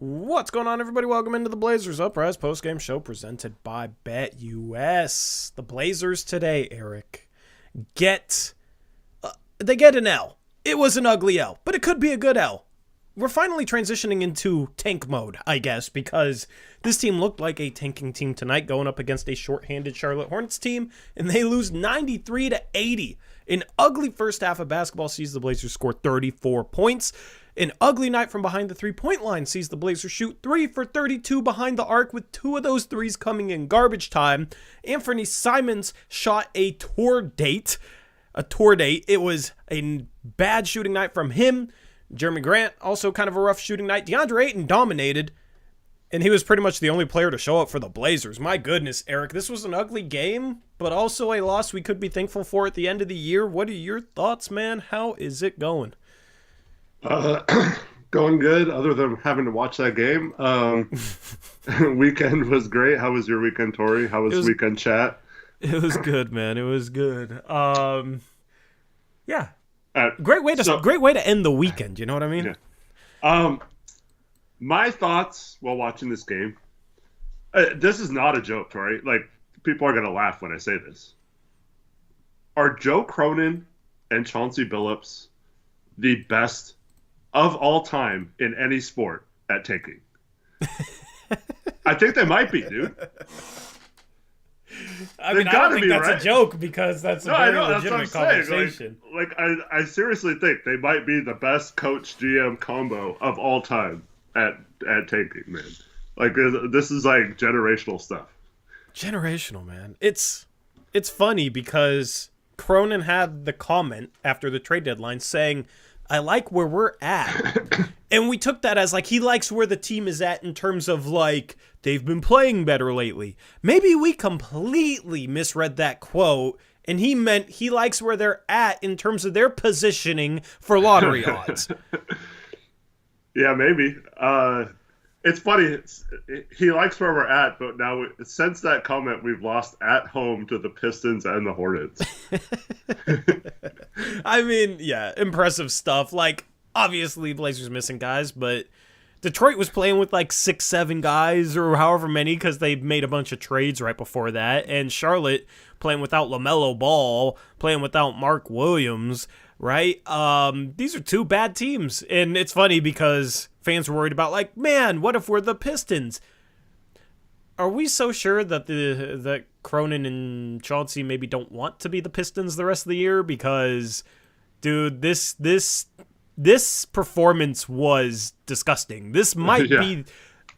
What's going on, everybody? Welcome into the Blazers Uprise Postgame show presented by BetUS. The Blazers today, Eric, get an L. It was an ugly L, but it could be a good L. We're finally transitioning into tank mode, I guess, because this team looked like a tanking team tonight going up against a shorthanded Charlotte Hornets team, and they lose 93-80. An ugly first half of basketball sees the Blazers score 34 points. An ugly night from behind the three-point line sees the Blazers shoot 3 for 32 behind the arc, with 2 of those threes coming in garbage time. Anthony Simons shot a tour date. It was a bad shooting night from him. Jeremy Grant, also kind of a rough shooting night. DeAndre Ayton dominated, and he was pretty much the only player to show up for the Blazers. My goodness, Eric, this was an ugly game, but also a loss we could be thankful for at the end of the year. What are your thoughts, man? How is it going? Going good, other than having to watch that game. Weekend was great. How was your weekend, Tori? How was weekend chat? It was good, man. It was good. Yeah. Great way to end the weekend, you know what I mean? Yeah. My thoughts while watching this game. This is not a joke, Tori. Like, people are gonna laugh when I say this. Are Joe Cronin and Chauncey Billups the best of all time in any sport at taking? I think they might be, dude. I mean, I don't think that's a joke, because that's a very legitimate conversation. Like I seriously think they might be the best coach GM combo of all time at taking, man. Like, this is like generational stuff. Generational, man. It's funny because Cronin had the comment after the trade deadline saying, I like where we're at. And we took that as like he likes where the team is at in terms of like they've been playing better lately. Maybe we completely misread that quote, and he meant he likes where they're at in terms of their positioning for lottery odds. Yeah, maybe. It's funny. He likes where we're at, but now since that comment, we've lost at home to the Pistons and the Hornets. I mean, yeah, impressive stuff. Like, obviously, Blazers missing guys, but Detroit was playing with like 6-7 guys or however many because they made a bunch of trades right before that. And Charlotte playing without LaMelo Ball, playing without Mark Williams, right? These are two bad teams. And it's funny because fans were worried about, like, man, what if we're the Pistons? Are we so sure that that Cronin and Chauncey maybe don't want to be the Pistons the rest of the year? Because, dude, this performance was disgusting. This might be,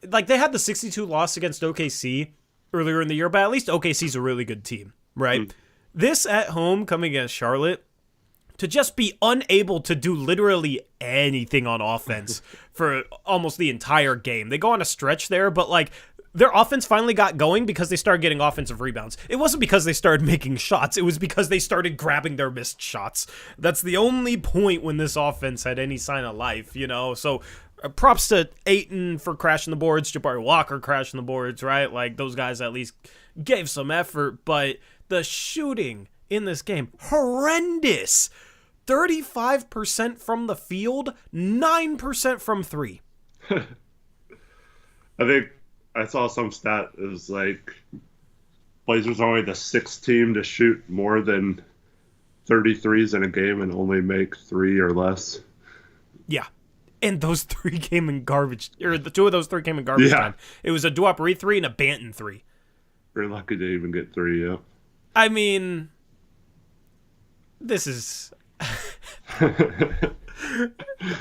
like, they had the 62 loss against OKC earlier in the year, but at least OKC's a really good team, right? This at home coming against Charlotte, to just be unable to do literally anything on offense for almost the entire game. They go on a stretch there, but like their offense finally got going because they started getting offensive rebounds. It wasn't because they started making shots. It was because they started grabbing their missed shots. That's the only point when this offense had any sign of life, you know? So props to Ayton for crashing the boards, Jabari Walker crashing the boards, right? Like, those guys at least gave some effort, but the shooting in this game, horrendous. 35% from the field, 9% from three. I think I saw some stat. It was like Blazers are only the 6th team to shoot more than 33s in a game and only make 3 or less. Yeah. And those 3 came in garbage, or the 2 of those 3 came in garbage time. It was a Duop 3 and a Banton 3. We're lucky to even get 3, yeah. I mean, this is...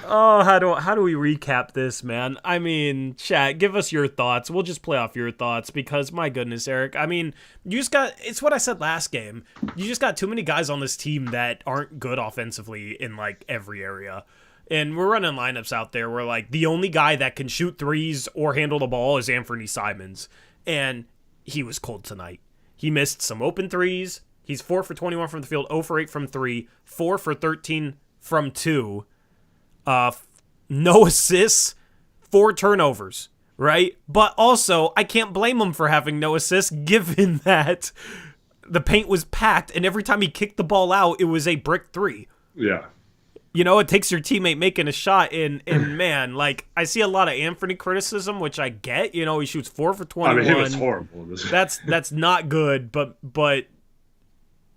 Oh, how do we recap this, man? I mean, chat, give us your thoughts. We'll just play off your thoughts because, my goodness, Eric, I mean, it's what I said last game. You just got too many guys on this team that aren't good offensively in, like, every area. And we're running lineups out there where, like, the only guy that can shoot threes or handle the ball is Anthony Simons. And he was cold tonight. He missed some open threes. He's 4 for 21 from the field, 0 for 8 from 3, 4 for 13 from 2. No assists, 4 turnovers, right? But also, I can't blame him for having no assists, given that the paint was packed, and every time he kicked the ball out, it was a brick 3. Yeah. You know, it takes your teammate making a shot, and man, like, I see a lot of Anthony criticism, which I get. You know, he shoots 4 for 21. I mean, he was horrible. That's not good, but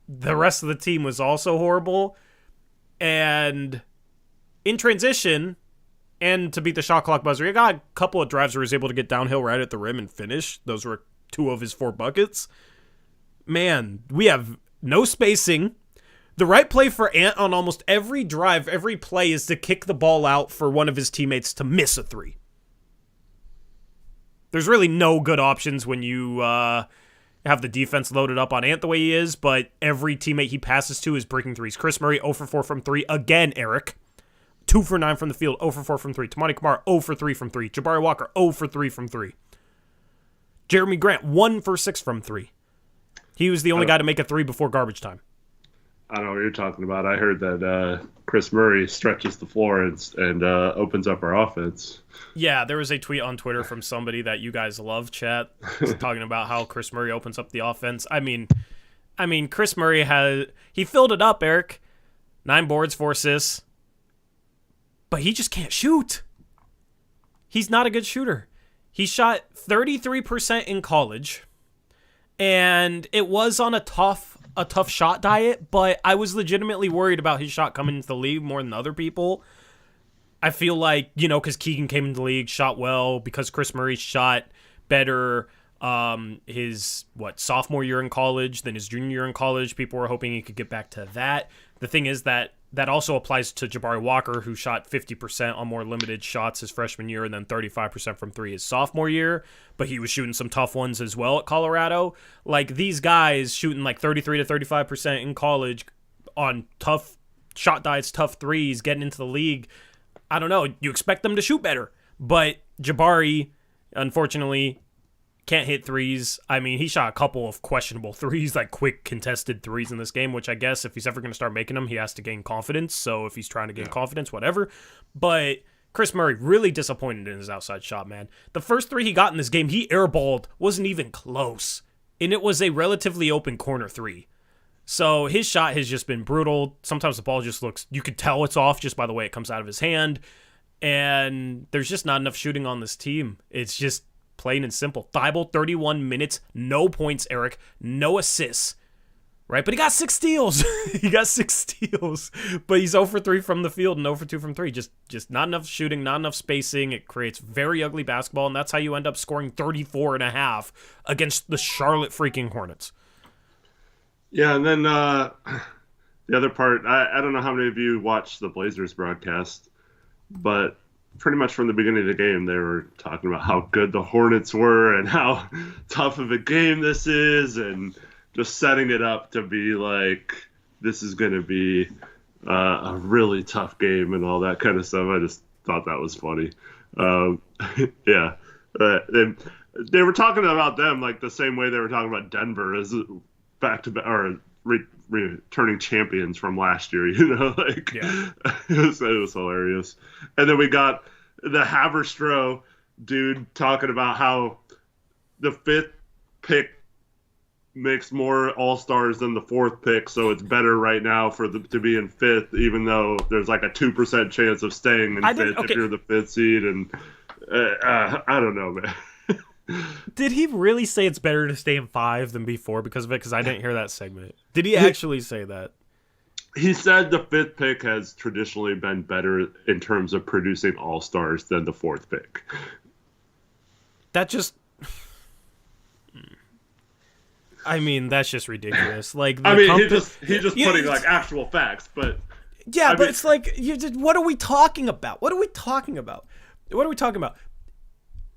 the rest of the team was also horrible. And in transition, and to beat the shot clock buzzer, he got a couple of drives where he was able to get downhill right at the rim and finish. Those were 2 of his 4 buckets. Man, we have no spacing. The right play for Ant on almost every drive, every play, is to kick the ball out for one of his teammates to miss a 3. There's really no good options when you have the defense loaded up on Ant the way he is, but every teammate he passes to is breaking threes. Chris Murray, 0 for 4 from 3. Again, Eric. 2 for 9 from the field, 0 for 4 from 3. Tamani Kamara, 0 for 3 from 3. Jabari Walker, 0 for 3 from 3. Jeremy Grant, 1 for 6 from 3. He was the only guy to make a 3 before garbage time. I don't know what you're talking about. I heard that Chris Murray stretches the floor and opens up our offense. Yeah, there was a tweet on Twitter from somebody that you guys love, chat, talking about how Chris Murray opens up the offense. I mean, Chris Murray he filled it up, Eric. 9 boards, 4 assists. But he just can't shoot. He's not a good shooter. He shot 33% in college, and it was on a tough shot diet, but I was legitimately worried about his shot coming into the league more than other people. I feel like, you know, because Keegan came into the league, shot well, because Chris Murray shot better his sophomore year in college than his junior year in college. People were hoping he could get back to that. The thing is that also applies to Jabari Walker, who shot 50% on more limited shots his freshman year and then 35% from 3 his sophomore year, but he was shooting some tough ones as well at Colorado. Like, these guys shooting like 33 to 35% in college on tough shot diets, tough threes, getting into the league. I don't know. You expect them to shoot better, but Jabari, unfortunately, can't hit threes. I mean, he shot a couple of questionable threes, like quick contested threes in this game, which I guess if he's ever going to start making them, he has to gain confidence. So if he's trying to gain confidence, whatever. But Chris Murray, really disappointed in his outside shot, man. The first 3 he got in this game, he airballed, wasn't even close. And it was a relatively open corner 3. So his shot has just been brutal. Sometimes the ball just looks, you could tell it's off just by the way it comes out of his hand. And there's just not enough shooting on this team. It's just plain and simple. Thybulle, 31 minutes, no points, Eric, no assists, right? But he got 6 steals. He got 6 steals, but he's 0 for 3 from the field and 0 for 2 from 3. Just not enough shooting, not enough spacing. It creates very ugly basketball, and that's how you end up scoring 34.5 against the Charlotte freaking Hornets. Yeah, and then the other part, I don't know how many of you watched the Blazers broadcast, but pretty much from the beginning of the game, they were talking about how good the Hornets were and how tough of a game this is, and just setting it up to be like, this is going to be a really tough game and all that kind of stuff. I just thought that was funny. Yeah. They were talking about them like the same way they were talking about Denver as back-to-back, or returning champions from last year, you know, like, yeah. it was hilarious. And then we got the Haverstraw dude talking about how the 5th pick makes more All-Stars than the 4th pick, so it's better right now to be in 5th, even though there's like a 2% chance of staying in 5th if you're the 5th seed. And I don't know, man. Did he really say it's better to stay in 5 than be 4 because of it? Because I didn't hear that segment. Did he actually say that? He said the 5th pick has traditionally been better in terms of producing all-stars than the 4th pick. That just... I mean, that's just ridiculous. Like, he just putting like actual facts, but... Yeah, but it's like, what are we talking about?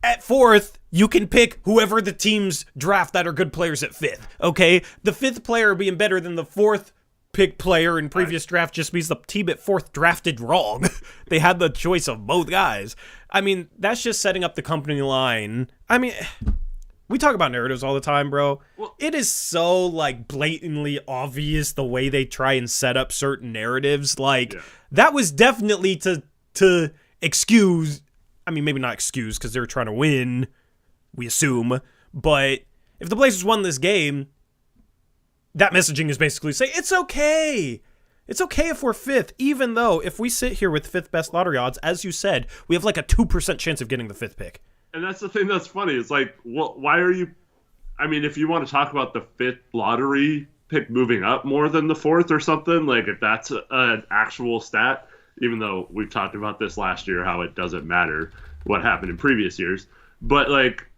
At 4th, you can pick whoever the teams draft that are good players at 5th, okay? The 5th player being better than the 4th pick player in previous draft just means the team at 4th drafted wrong. They had the choice of both guys. I mean, that's just setting up the company line. I mean, we talk about narratives all the time, bro. Well, it is so, like, blatantly obvious the way they try and set up certain narratives. Like, that was definitely to excuse... I mean, maybe not excuse because they were trying to win, we assume. But if the Blazers won this game, that messaging is basically say, it's okay. It's okay if we're fifth, even though if we sit here with fifth best lottery odds, as you said, we have like a 2% chance of getting the fifth pick. And that's the thing that's funny. It's like, well, why are you? I mean, if you want to talk about the fifth lottery pick moving up more than the fourth or something, like if that's an actual stat, even though we've talked about this last year, how it doesn't matter what happened in previous years. But like,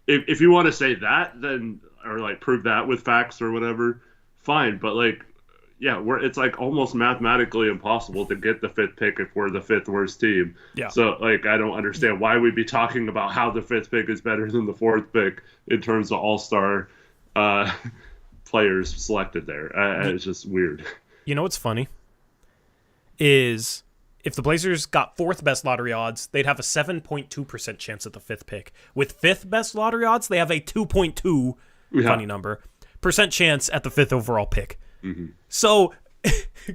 if you want to say that, then, or like prove that with facts or whatever, fine. But like, yeah, it's like almost mathematically impossible to get the fifth pick if we're the fifth worst team. Yeah. So like, I don't understand why we'd be talking about how the fifth pick is better than the fourth pick in terms of all-star players selected there. It's just weird. You know what's funny is if the Blazers got fourth best lottery odds, they'd have a 7.2% chance at the fifth pick. With fifth best lottery odds, they have a 2.2 funny number percent chance at the fifth overall pick. Mm-hmm. So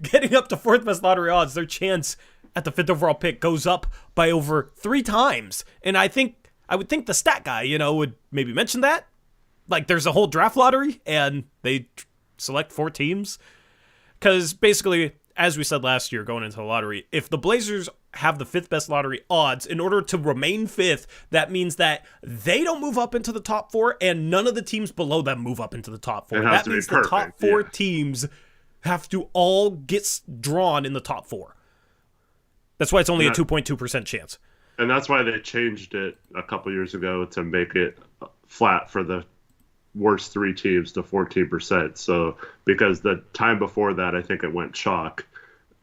getting up to fourth best lottery odds, their chance at the fifth overall pick goes up by over 3 times. And I would think the stat guy, would maybe mention that. Like there's a whole draft lottery and they select 4 teams. Because basically, as we said last year going into the lottery, if the Blazers have the fifth best lottery odds, in order to remain fifth, that means that they don't move up into the top 4 and none of the teams below them move up into the top 4. That means the top 4 teams have to all get drawn in the top 4. That's why it's only a 2.2% chance. And that's why they changed it a couple years ago to make it flat for the worst 3 teams to 14%. So because the time before that, I think it went chalk.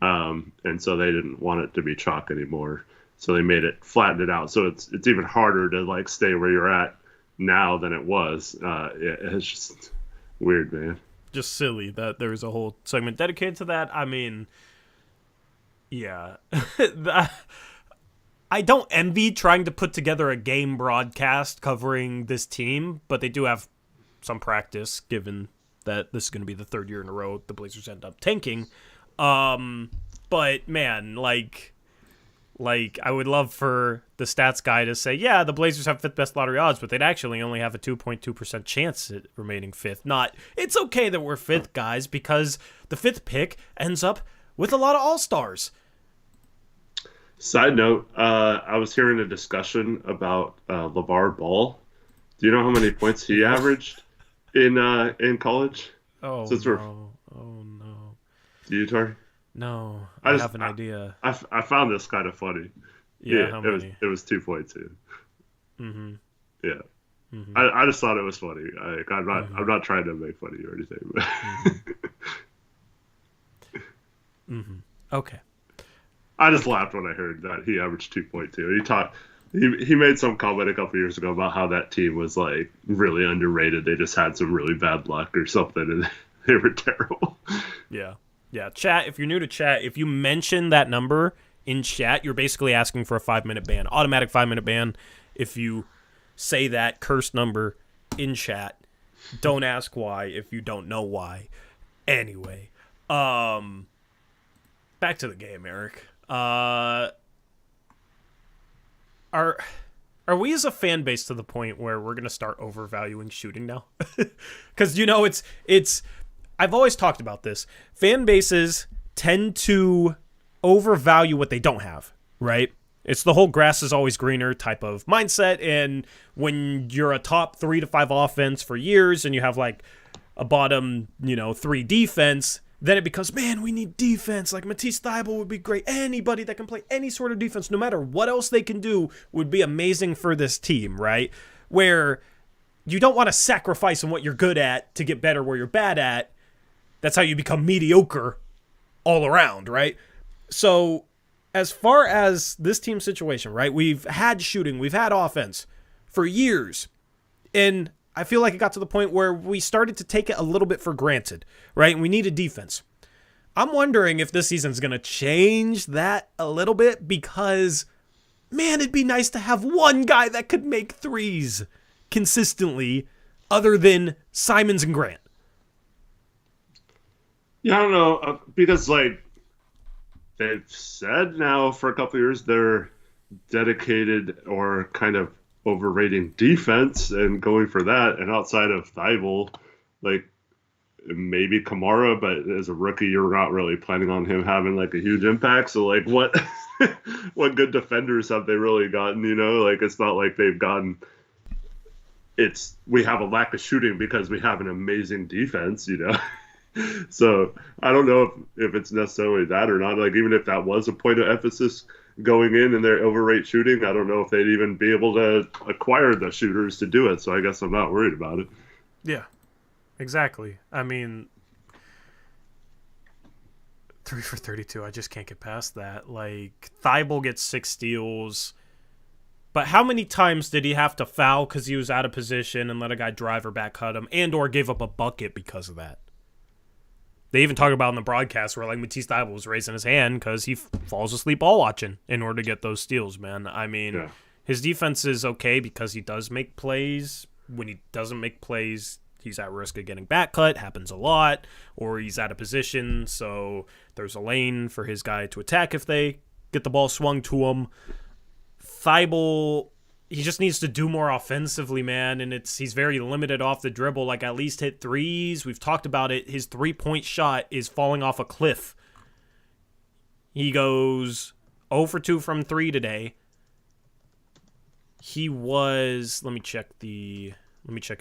And so they didn't want it to be chalk anymore. So they flattened it out. So it's even harder to like stay where you're at now than it was. It's just weird, man. Just silly that there's a whole segment dedicated to that. I mean, yeah. I don't envy trying to put together a game broadcast covering this team, but they do have some practice given that this is going to be the 3rd year in a row the Blazers end up tanking. But man, like I would love for the stats guy to say, yeah, the Blazers have 5th best lottery odds, but they'd actually only have a 2.2% chance at remaining 5th. Not, it's okay that we're 5th, guys, because the 5th pick ends up with a lot of all-stars. Side note, I was hearing a discussion about LeVar Ball. Do you know how many points he averaged in college? Oh, no. Oh, no. Do you, Tori? No, I have an idea. I found this kind of funny. Yeah, how many? It was 2.2. Mm-hmm. Yeah. Mm-hmm. I just thought it was funny. I'm not trying to make funny or anything. But Mm-hmm. Okay. I just laughed when I heard that he averaged 2.2. He made some comment a couple years ago about how that team was like really underrated. They just had some really bad luck or something, and they were terrible. Yeah. Yeah, chat, if you're new to chat, if you mention that number in chat, you're basically asking for a 5-minute ban. Automatic 5-minute ban if you say that cursed number in chat. Don't ask why if you don't know why. Anyway, back to the game, Eric. Are we as a fan base to the point where we're going to start overvaluing shooting now? Because, it's I've always talked about this. Fan bases tend to overvalue what they don't have, right? It's the whole grass is always greener type of mindset. And when you're a top 3 to 5 offense for years and you have like a bottom, 3 defense, then it becomes, man, we need defense. Like Matisse Thybulle would be great. Anybody that can play any sort of defense, no matter what else they can do, would be amazing for this team, right? Where you don't want to sacrifice on what you're good at to get better where you're bad at. That's how you become mediocre all around, right? So as far as this team situation, right, we've had shooting, we've had offense for years. And I feel like it got to the point where we started to take it a little bit for granted, right? And we needed defense. I'm wondering if this season's going to change that a little bit because, man, it'd be nice to have one guy that could make threes consistently other than Simons and Grant. Yeah, I don't know, because like they've said now for a couple of years they're dedicated or kind of overrating defense and going for that. And outside of Thybulle, like maybe Kamara, but as a rookie, you're not really planning on him having like a huge impact. So like, what what good defenders have they really gotten? You know, like it's not like they've gotten. We have a lack of shooting because we have an amazing defense. You know. So I don't know if it's necessarily that or not. Like even if that was a point of emphasis going in and their overrate shooting, I don't know if they'd even be able to acquire the shooters to do it. So I guess I'm not worried about it. Yeah, exactly. I mean, 3 for 32. I just can't get past that. Like Thybulle gets 6 steals. But how many times did he have to foul because he was out of position and let a guy drive or back cut him and or gave up a bucket because of that? They even talk about in the broadcast where like Matisse Thybulle was raising his hand because he falls asleep ball watching in order to get those steals, man. I mean, his defense is okay because he does make plays. When he doesn't make plays, he's at risk of getting back cut. Happens a lot. Or he's out of position, so there's a lane for his guy to attack if they get the ball swung to him. Thybulle, he just needs to do more offensively, man, and he's very limited off the dribble, like at least hit threes. We've talked about it. His three-point shot is falling off a cliff. He goes 0 for 2 from 3 today. He was, let me check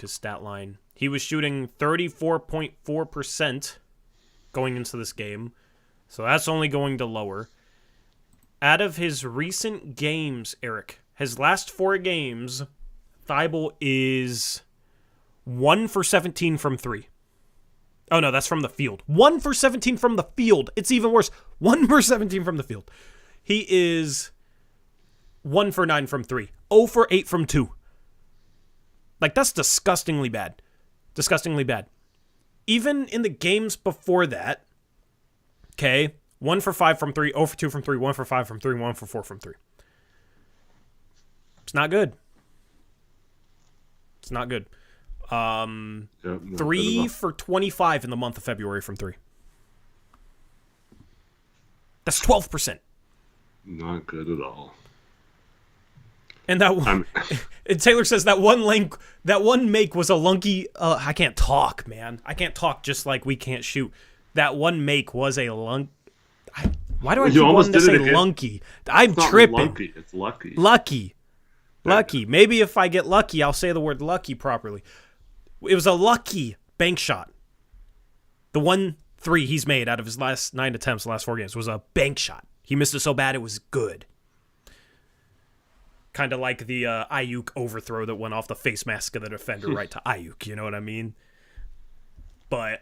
his stat line. He was shooting 34.4% going into this game, so that's only going to lower. Out of his recent games, Eric, his last 4 games, Thybulle is 1 for 17 from 3. Oh, no, that's from the field. 1 for 17 from the field. It's even worse. 1 for 17 from the field. He is 1 for 9 from 3. 0 for 8 from 2. Like, that's disgustingly bad. Disgustingly bad. Even in the games before that, okay, 1 for 5 from 3, 0 for 2 from 3, 1 for 5 from 3, 1 for 4 from 3. It's not good. It's not good. 3 for 25 in the month of February from 3. That's 12%. Not good at all. And that one, and Taylor says that one make was a lunky. I can't talk, man. I can't talk just like we can't shoot. That one make was a lunk. Why do I keep wanting to say lunky? I'm tripping. Lunky. It's lucky. Lucky. Maybe if I get lucky, I'll say the word lucky properly. It was a lucky bank shot. The 1 3 he's made out of his last 9 attempts, the last 4 games, was a bank shot. He missed it so bad it was good. Kind of like the Ayuk overthrow that went off the face mask of the defender right to Ayuk. You know what I mean? But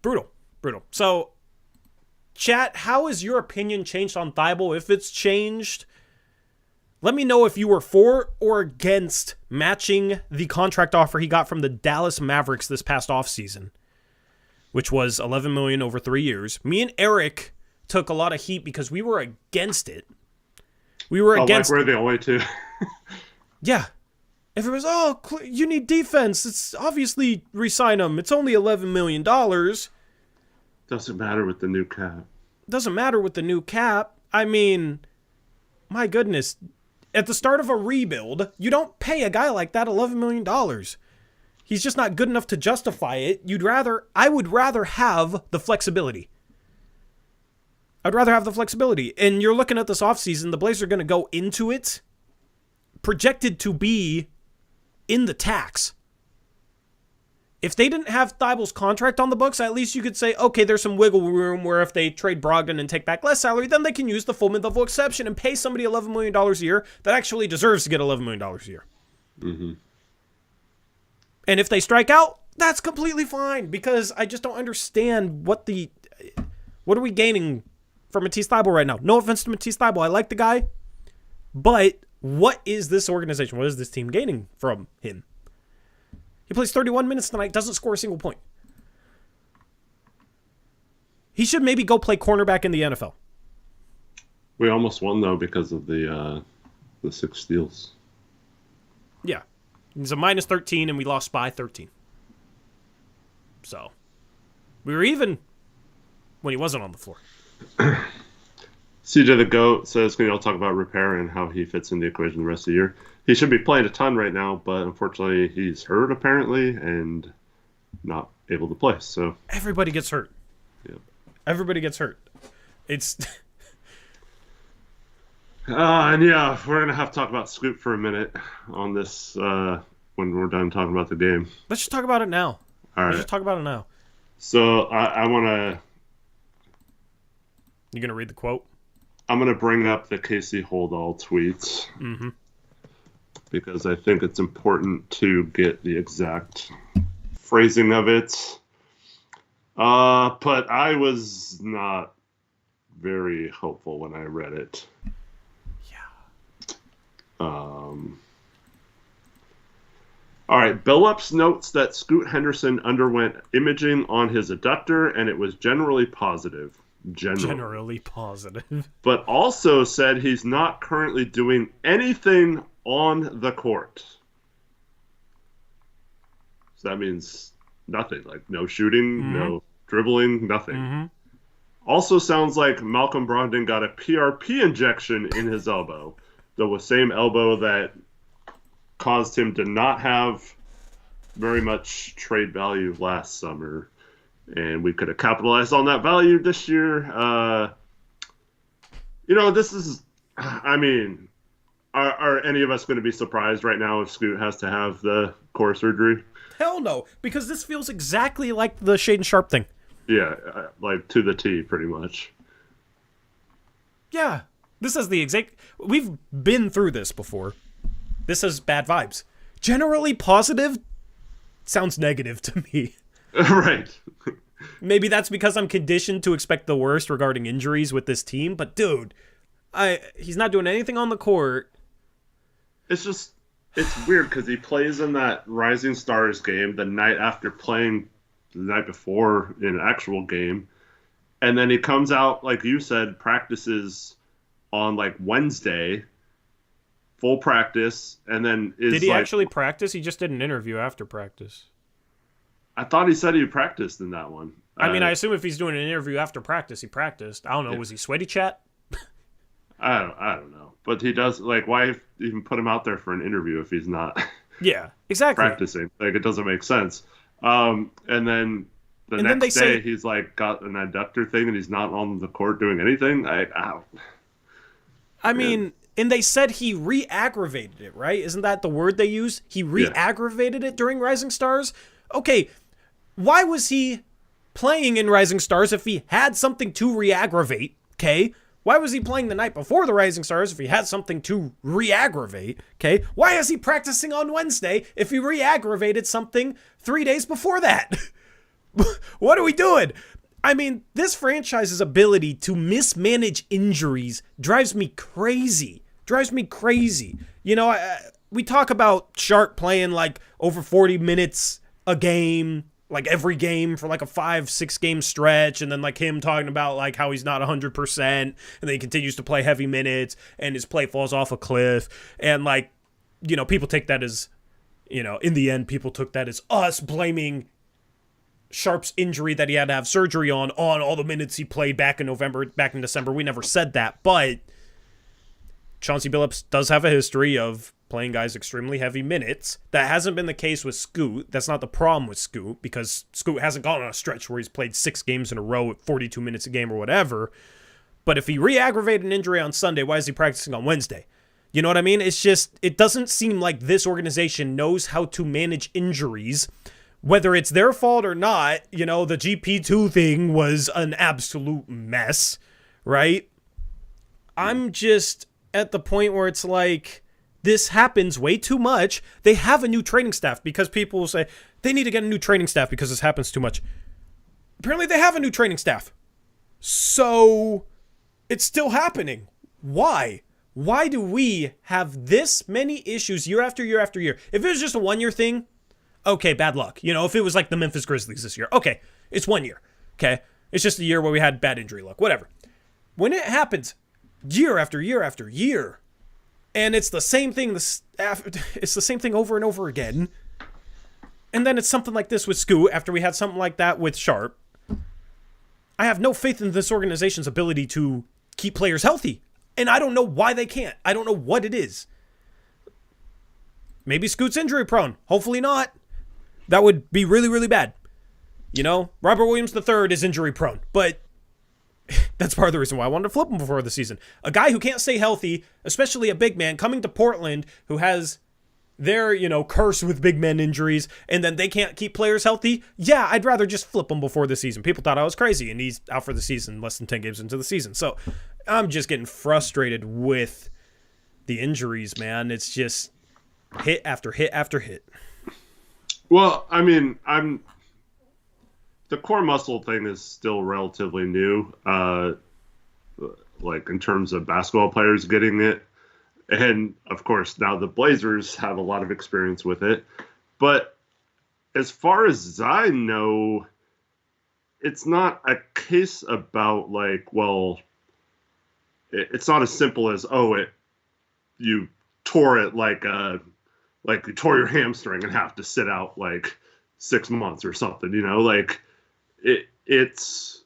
brutal. So, chat, how has your opinion changed on Thybulle? If it's changed, let me know if you were for or against matching the contract offer he got from the Dallas Mavericks this past offseason, which was $11 million over 3 years. Me and Eric took a lot of heat because we were against it. We were against. Like we're the only two. Yeah. Everyone's, you need defense. It's obviously re-sign him. It's only $11 million. Doesn't matter with the new cap. I mean, my goodness. At the start of a rebuild, you don't pay a guy like that $11 million. He's just not good enough to justify it. I would rather have the flexibility. I'd rather have the flexibility. And you're looking at this offseason, the Blazers are going to go into it projected to be in the tax. If they didn't have Thybulle's contract on the books, at least you could say, okay, there's some wiggle room where if they trade Brogdon and take back less salary, then they can use the full mid-level exception and pay somebody $11 million a year that actually deserves to get $11 million a year. Mm-hmm. And if they strike out, that's completely fine because I just don't understand what are we gaining from Matisse Thybulle right now? No offense to Matisse Thybulle. I like the guy. But what is this organization? What is this team gaining from him? He plays 31 minutes tonight, doesn't score a single point. He should maybe go play cornerback in the NFL. We almost won, though, because of the 6 steals. Yeah. He's a minus 13, and we lost by 13. So, we were even when he wasn't on the floor. CJ the GOAT says, can you all talk about repair and how he fits in the equation the rest of the year? He should be playing a ton right now, but unfortunately he's hurt apparently, and not able to play. So everybody gets hurt. yeah. Everybody gets hurt. It's And yeah, we're gonna have to talk about Scoop for a minute on this when we're done talking about the game. let's just talk about it now. All Let's right. just talk about it now. So I want to. You gonna read the quote? I'm gonna bring up the Casey Holdall tweets because I think it's important to get the exact phrasing of it. But I was not very hopeful when I read it. All right, Billups notes that Scoot Henderson underwent imaging on his adductor, and it was generally positive. Generally positive. But also said he's not currently doing anything on the court. So that means nothing, like no shooting, no dribbling, nothing. Also sounds like Malcolm Brogdon got a PRP injection in his elbow, the same elbow that caused him to not have very much trade value last summer. And we could have capitalized on that value this year. This is, I mean, are any of us going to be surprised right now if Scoot has to have the core surgery? Hell no, because this feels exactly like the Shaden Sharpe thing. Yeah, like to the T, pretty much. Yeah, this is the exact... We've been through this before. This is bad vibes. Generally positive sounds negative to me. Right. Maybe that's because I'm conditioned to expect the worst regarding injuries with this team, but dude, he's not doing anything on the court. It's weird because he plays in that Rising Stars game the night after playing the night before in an actual game. And then he comes out, like you said, practices on like Wednesday, full practice, and then Did he actually practice? He just did an interview after practice. I thought he said he practiced in that one. I mean, I assume if he's doing an interview after practice, he practiced. I don't know. Yeah. Was he sweaty chat? I don't know. But he does, like, why even put him out there for an interview if he's not yeah, exactly. practicing? Like, it doesn't make sense. And then the next day, he's, like, got an adductor thing and he's not on the court doing anything. I mean, and they said he re-aggravated it, right? Isn't that the word they use? He re-aggravated it during Rising Stars? Okay, why was he playing in Rising Stars if he had something to re-aggravate, okay? Why was he playing the night before the Rising Stars if he had something to re-aggravate, okay? Why is he practicing on Wednesday if he re-aggravated something 3 days before that? What are we doing? I mean, this franchise's ability to mismanage injuries drives me crazy. You know, we talk about Sharpe playing like over 40 minutes a game, like every game for like a 5-6 game stretch, and then like him talking about like how he's not 100%, and then he continues to play heavy minutes and his play falls off a cliff, and like, you know, people take that as, you know, in the end people took that as us blaming Sharpe's injury that he had to have surgery on all the minutes he played back in November, back in December. We never said that, but Chauncey Billups does have a history of playing guys extremely heavy minutes. That hasn't been the case with Scoot. That's not the problem with Scoot, because Scoot hasn't gone on a stretch where he's played 6 games in a row at 42 minutes a game or whatever. But if he re-aggravated an injury on Sunday, why is he practicing on Wednesday? You know what I mean? It's just, it doesn't seem like this organization knows how to manage injuries. Whether it's their fault or not, you know, the GP2 thing was an absolute mess, right? I'm just at the point where it's like, this happens way too much. They have a new training staff, because people will say they need to get a new training staff because this happens too much. Apparently they have a new training staff. So it's still happening. Why? Why do we have this many issues year after year after year? If it was just a 1-year thing, okay, bad luck. You know, if it was like the Memphis Grizzlies this year, okay, it's 1 year. Okay, it's just a year where we had bad injury luck, whatever. When it happens year after year after year, and it's the same thing, it's the same thing over and over again, and then it's something like this with Scoot after we had something like that with Sharpe, I have no faith in this organization's ability to keep players healthy, and I don't know why they can't. I don't know what it is. Maybe Scoot's injury prone. Hopefully not. That would be really, really bad. You know, Robert Williams III is injury prone, but that's part of the reason why I wanted to flip him before the season. A guy who can't stay healthy, especially a big man, coming to Portland who has their, curse with big men injuries, and then they can't keep players healthy. Yeah, I'd rather just flip him before the season. People thought I was crazy, and he's out for the season, less than 10 games into the season. So I'm just getting frustrated with the injuries, man. It's just hit after hit after hit. Well, I mean, the core muscle thing is still relatively new, like in terms of basketball players getting it. And, of course, now the Blazers have a lot of experience with it. But as far as I know, it's not a case about, like, well, it's not as simple as, you tore it like you tore your hamstring and have to sit out, like, 6 months or something, Like, it starts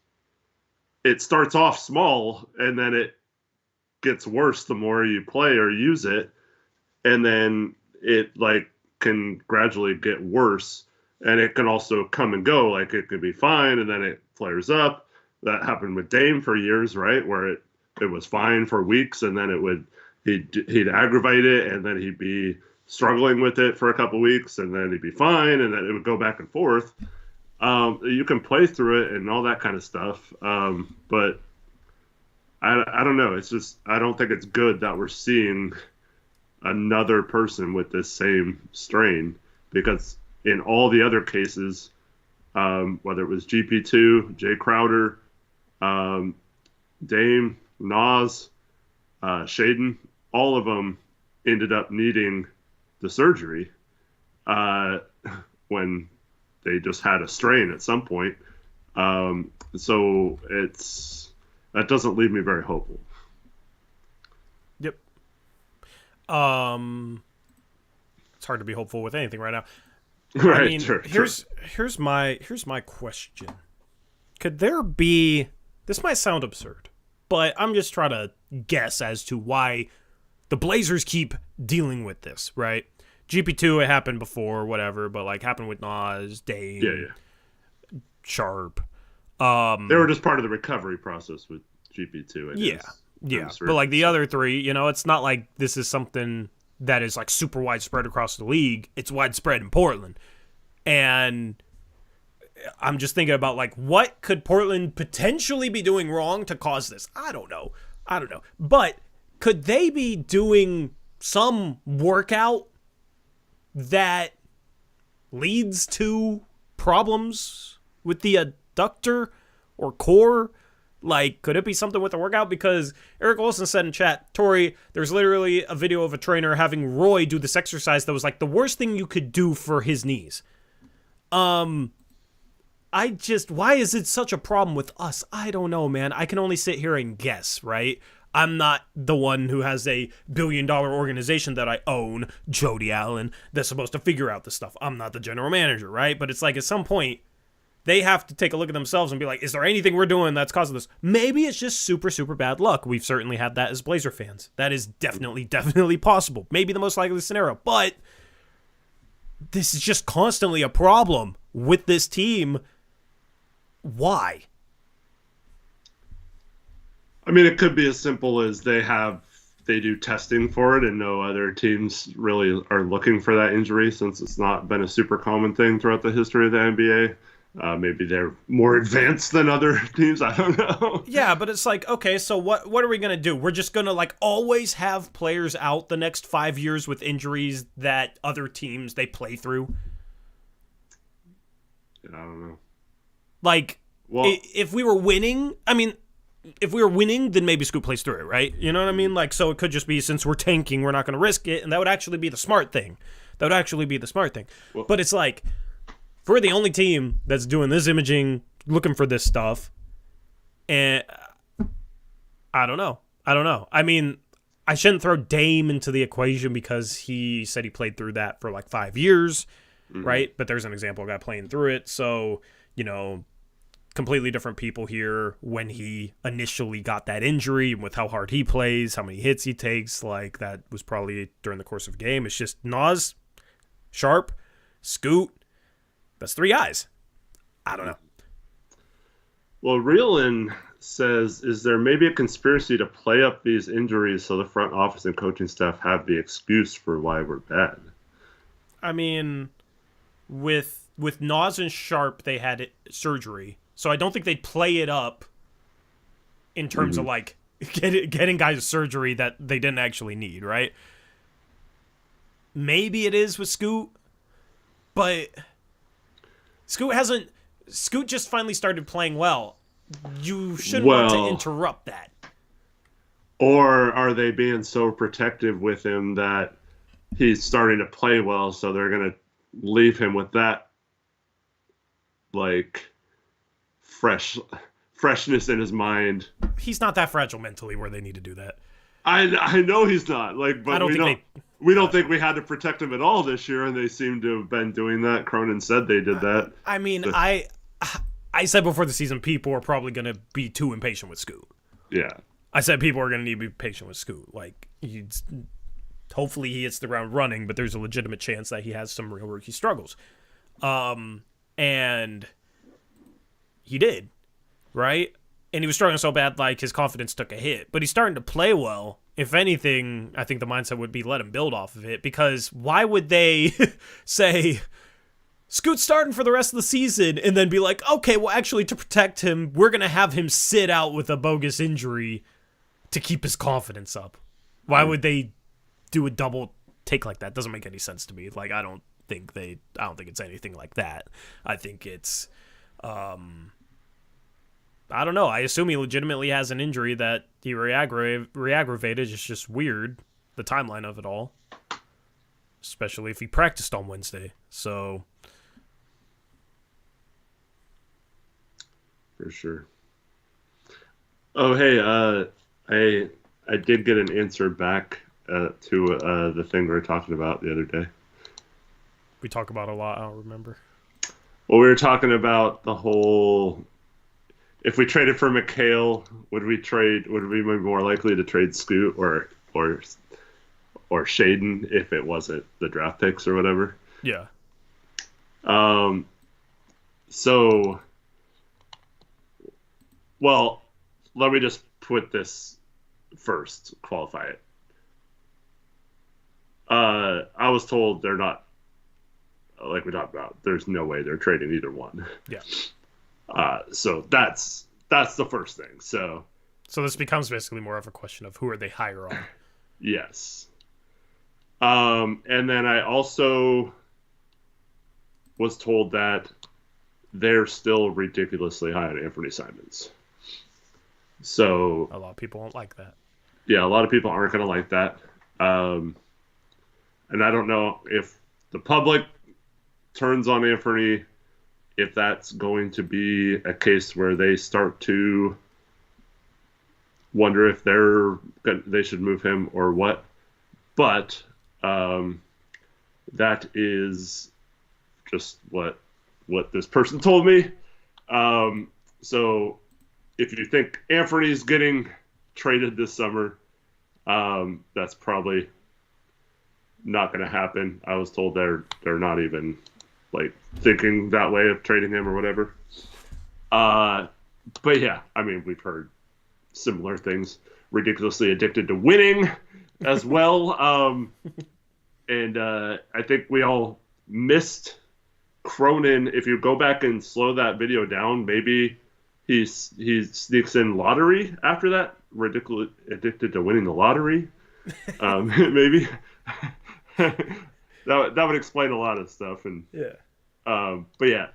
off small, and then it gets worse the more you play or use it, and then it like can gradually get worse, and it can also come and go. Like it could be fine and then it flares up. That happened with Dame for years, right, where it was fine for weeks, and then he'd aggravate it, and then he'd be struggling with it for a couple weeks, and then he'd be fine, and then it would go back and forth. You can play through it and all that kind of stuff, but I don't know. It's just I don't think it's good that we're seeing another person with this same strain, because in all the other cases, whether it was GP2, Jay Crowder, Dame, Nas, Shaden, all of them ended up needing the surgery when they just had a strain at some point. So that doesn't leave me very hopeful. Yep. It's hard to be hopeful with anything right now. Right. I mean, sure. here's my question. Could there be? This might sound absurd, but I'm just trying to guess as to why the Blazers keep dealing with this. Right? GP2, it happened before, whatever, but like happened with Nas, Dame, Yeah. Sharpe. They were just part of the recovery process with GP2. Yeah. But like the other three, it's not like this is something that is like super widespread across the league. It's widespread in Portland. And I'm just thinking about like what could Portland potentially be doing wrong to cause this? I don't know. But could they be doing some workout that leads to problems with the adductor or core? Like, could it be something with the workout? Because Eric Olson said in chat, Tori, there's literally a video of a trainer having Roy do this exercise that was like the worst thing you could do for his knees. Why is it such a problem with us? I don't know, man. I can only sit here and guess, right? I'm not the one who has a billion-dollar organization that I own, Jody Allen, that's supposed to figure out this stuff. I'm not the general manager, right? But it's like at some point, they have to take a look at themselves and be like, is there anything we're doing that's causing this? Maybe it's just super, super bad luck. We've certainly had that as Blazer fans. That is definitely possible. Maybe the most likely scenario. But this is just constantly a problem with this team. Why? I mean, it could be as simple as they do testing for it and no other teams really are looking for that injury, since it's not been a super common thing throughout the history of the NBA. Maybe they're more advanced than other teams. I don't know. Yeah, but it's like, okay, so what are we going to do? We're just going to like always have players out the next 5 years with injuries that other teams they play through? I don't know. Like, if we were winning, then maybe Scoot plays through it, right? You know what I mean? Like, so it could just be, since we're tanking, we're not going to risk it, and that would actually be the smart thing. Well, but it's like, if we're the only team that's doing this imaging, looking for this stuff, and I don't know. I mean, I shouldn't throw Dame into the equation because he said he played through that for like 5 years, right? But there's an example of a guy playing through it. So, completely different people here when he initially got that injury, and with how hard he plays, how many hits he takes, like that was probably during the course of a game. It's just Nas, Sharpe, Scoot. That's 3 guys. I don't know. Well, Reelin says, is there maybe a conspiracy to play up these injuries so the front office and coaching staff have the excuse for why we're bad? I mean, with Nas and Sharpe, they had surgery, so I don't think they'd play it up in terms of like getting guys surgery that they didn't actually need, right? Maybe it is with Scoot, but Scoot just finally started playing well. You shouldn't want to interrupt that. Or are they being so protective with him that he's starting to play well, so they're going to leave him with that, like, freshness in his mind? He's not that fragile mentally where they need to do that. I know he's not, like, but we don't think we had to protect him at all this year, and they seem to have been doing that. Cronin said they did that. I mean, I said before the season people are probably going to be too impatient with Scoot. Yeah. I said people are going to need to be patient with Scoot. Like, hopefully he hits the ground running, but there's a legitimate chance that he has some real rookie struggles. And he did, right? And he was struggling so bad, like, his confidence took a hit. But he's starting to play well. If anything, I think the mindset would be let him build off of it. Because why would they say, Scoot's starting for the rest of the season, and then be like, okay, well, actually, to protect him, we're going to have him sit out with a bogus injury to keep his confidence up. Why would they do a double take like that? Doesn't make any sense to me. Like, I don't think it's anything like that. I think it's, I don't know. I assume he legitimately has an injury that he re-aggravated. It's just weird, the timeline of it all. Especially if he practiced on Wednesday. So, for sure. Oh, hey, I did get an answer back to the thing we were talking about the other day. We talk about a lot, I don't remember. Well, we were talking about the whole, if we traded for McHale, would we be more likely to trade Scoot or Shaden if it wasn't the draft picks or whatever? Yeah. So, well, let me just put this first, qualify it. I was told they're not, like we talked about, there's no way they're trading either one. Yeah. So that's the first thing. So this becomes basically more of a question of who are they higher on. Yes. And then I also was told that they're still ridiculously high on Anthony Simons. So a lot of people won't like that. Yeah, a lot of people aren't going to like that. And I don't know if the public turns on Anthony, if that's going to be a case where they start to wonder if they should move him or what. But that is just what this person told me. So if you think Anthony's getting traded this summer, that's probably not going to happen. I was told they're not even like thinking that way of trading him or whatever. But yeah, I mean, we've heard similar things. Ridiculously addicted to winning as well. And I think we all missed Cronin. If you go back and slow that video down, maybe he sneaks in lottery after that. Ridiculously addicted to winning the lottery. Maybe. that would explain a lot of stuff. And yeah. But yeah.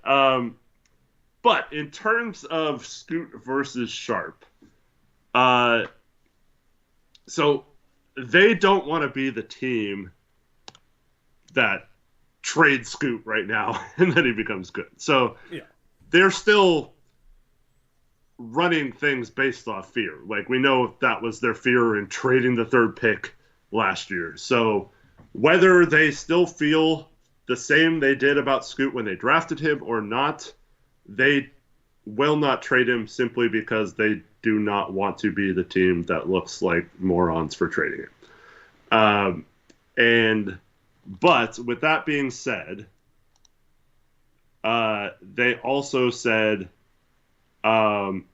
But in terms of Scoot versus Sharpe, so they don't want to be the team that trades Scoot right now and then he becomes good. So yeah, they're still running things based off fear. Like, we know that was their fear in trading the third pick last year. So whether they still feel the same they did about Scoot when they drafted him or not, they will not trade him simply because they do not want to be the team that looks like morons for trading him. But with that being said, They also said that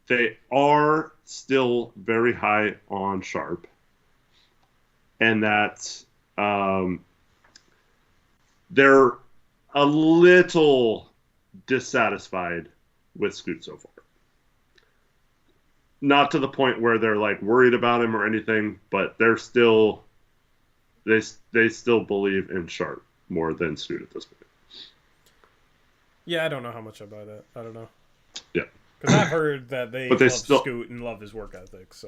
they are still very high on Sharpe, and that they're a little dissatisfied with Scoot so far. Not to the point where they're like worried about him or anything, but they're still they still believe in Sharpe more than Scoot at this point. Yeah, I don't know how much I buy that. I don't know. Yeah, because I've heard that they love Scoot and love his work ethic. So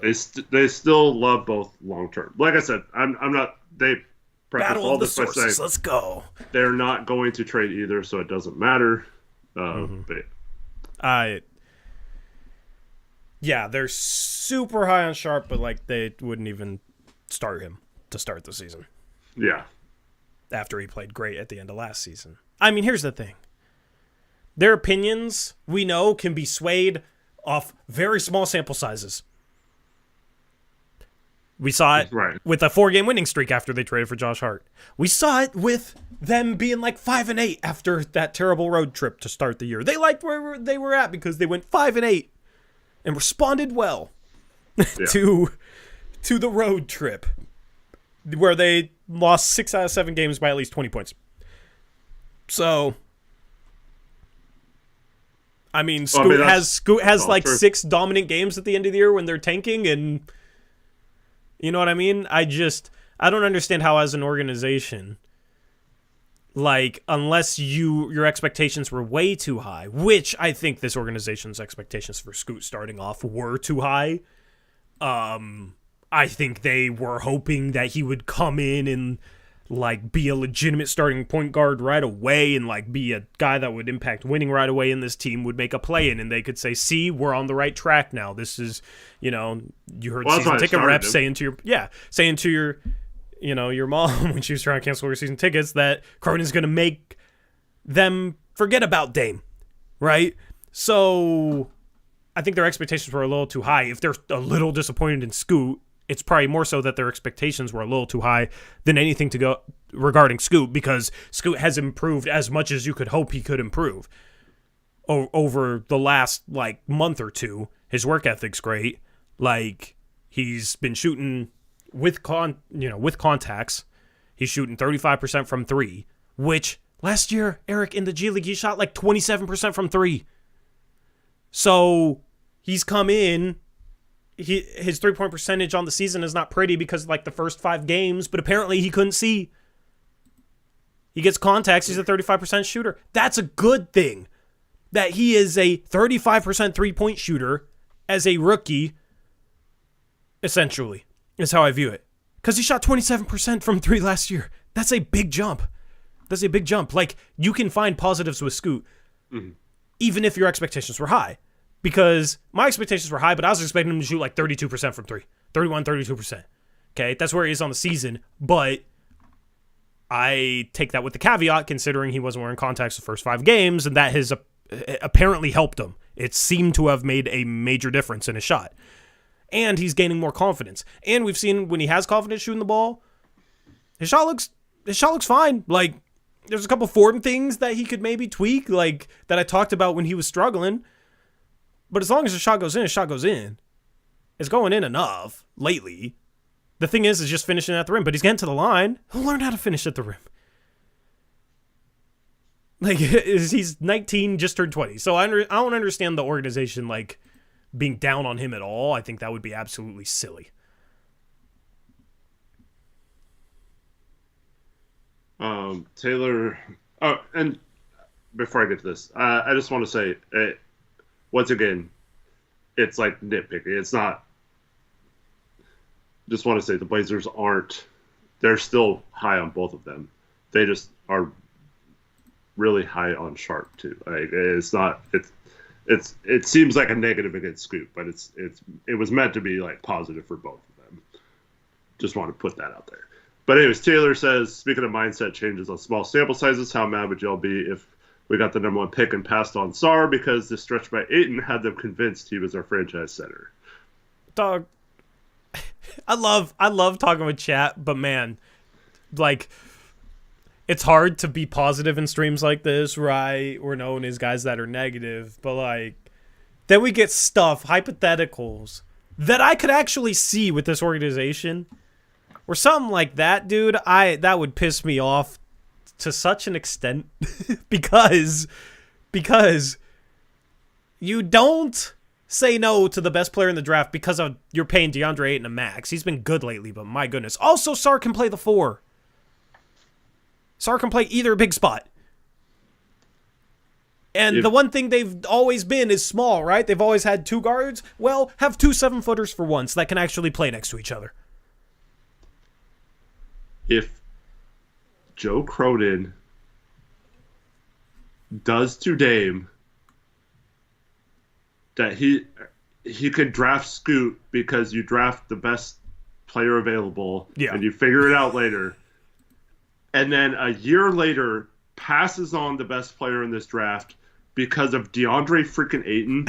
they still love both long term. Like I said, I'm not. They preface all this by saying, let's go. They're not going to trade either, so it doesn't matter. But yeah, they're super high on Sharpe, but like they wouldn't even start him to start the season. Yeah. After he played great at the end of last season. I mean, here's the thing. Their opinions, we know, can be swayed off very small sample sizes. We saw it with a 4-game winning streak after they traded for Josh Hart. We saw it with them being like 5-8 after that terrible road trip to start the year. They liked where they were at because they went 5-8 and responded well to the road trip where they lost 6 out of 7 games by at least 20 points. So, I mean, Scoot has like true. 6 dominant games at the end of the year when they're tanking, and you know what I mean? I don't understand how as an organization, like, unless your expectations were way too high, which I think this organization's expectations for Scoot starting off were too high. I think they were hoping that he would come in and like be a legitimate starting point guard right away and like be a guy that would impact winning right away, and this team would make a play in and they could say, see, we're on the right track now. This is, you heard season ticket reps saying to your your mom when she was trying to cancel her season tickets that Cronin's going to make them forget about Dame, right? So I think their expectations were a little too high. If they're a little disappointed in Scoot, it's probably more so that their expectations were a little too high than anything to go regarding Scoot, because Scoot has improved as much as you could hope he could improve over the last like month or two. His work ethic's great. Like, he's been shooting with contacts. He's shooting 35% from 3, which last year, Eric, in the G League, he shot like 27% from 3. So he's come in. His 3-point percentage on the season is not pretty because of like the first 5 games, but apparently he couldn't see. He gets contacts. He's a 35% shooter. That's a good thing. That he is a 35% 3-point shooter as a rookie, essentially, is how I view it. Because he shot 27% from 3 last year. That's a big jump. Like, you can find positives with Scoot, even if your expectations were high. Because my expectations were high, but I was expecting him to shoot like 32% from 3. 32%. Okay, that's where he is on the season. But I take that with the caveat, considering he wasn't wearing contacts the first 5 games, and that has apparently helped him. It seemed to have made a major difference in his shot. And he's gaining more confidence. And we've seen when he has confidence shooting the ball, his shot looks fine. Like, there's a couple form things that he could maybe tweak, like that I talked about when he was struggling. But as long as the shot goes in, his shot goes in. It's going in enough lately. The thing is just finishing at the rim. But he's getting to the line. He'll learn how to finish at the rim. Like, he's 19, just turned 20. So I don't understand the organization, like, being down on him at all. I think that would be absolutely silly. Taylor... Oh, and before I get to this, I just want to say... once again, it's like nitpicking. It's not. Just want to say the Blazers aren't. They're still high on both of them. They just are really high on Sharpe too. Like, it's not. It seems like a negative against Scoot, but it was meant to be like positive for both of them. Just want to put that out there. But anyways, Taylor says, speaking of mindset changes on small sample sizes, how mad would y'all be if we got the number 1 pick and passed on Sarr because the stretch by Ayton had them convinced he was our franchise center? Dog, I love talking with chat, but man, like, it's hard to be positive in streams like this, right? We're known as guys that are negative, but like, then we get stuff, hypotheticals, that I could actually see with this organization, or something like that, dude. That would piss me off to such an extent because you don't say no to the best player in the draft because of you're paying DeAndre Ayton a max. He's been good lately, but my goodness. Also, Sarr can play the 4. Sarr can play either big spot. And the one thing they've always been is small, right? They've always had 2 guards. Well, have 2 7-footers for once that can actually play next to each other. If Joe Cronin does to Dame that he could draft Scoot because you draft the best player available and you figure it out later, and then a year later passes on the best player in this draft because of DeAndre freaking Ayton.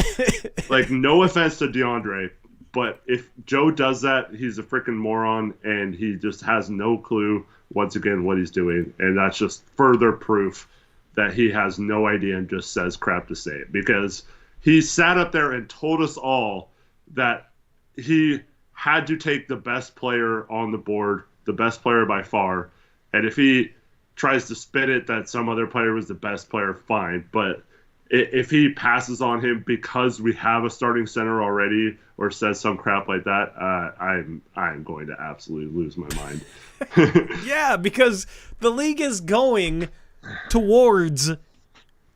Like, no offense to DeAndre, but if Joe does that, he's a freaking moron, and he just has no clue, once again, what he's doing. And that's just further proof that he has no idea and just says crap to say it. Because he sat up there and told us all that he had to take the best player on the board, the best player by far. And if he tries to spin it that some other player was the best player, fine. But if he passes on him because we have a starting center already, or says some crap like that, I'm going to absolutely lose my mind. Yeah, because the league is going towards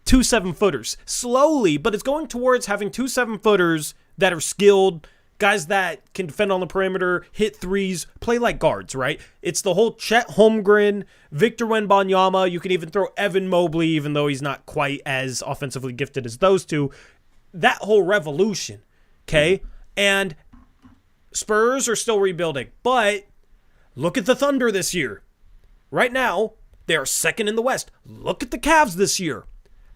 2 7-footers slowly, but it's going towards having 2 7-footers that are skilled, guys that can defend on the perimeter, hit threes, play like guards, right? It's the whole Chet Holmgren, Victor Wembanyama. You can even throw Evan Mobley, even though he's not quite as offensively gifted as those two. That whole revolution, okay? And Spurs are still rebuilding, but look at the Thunder this year. Right now, they are second in the West. Look at the Cavs this year.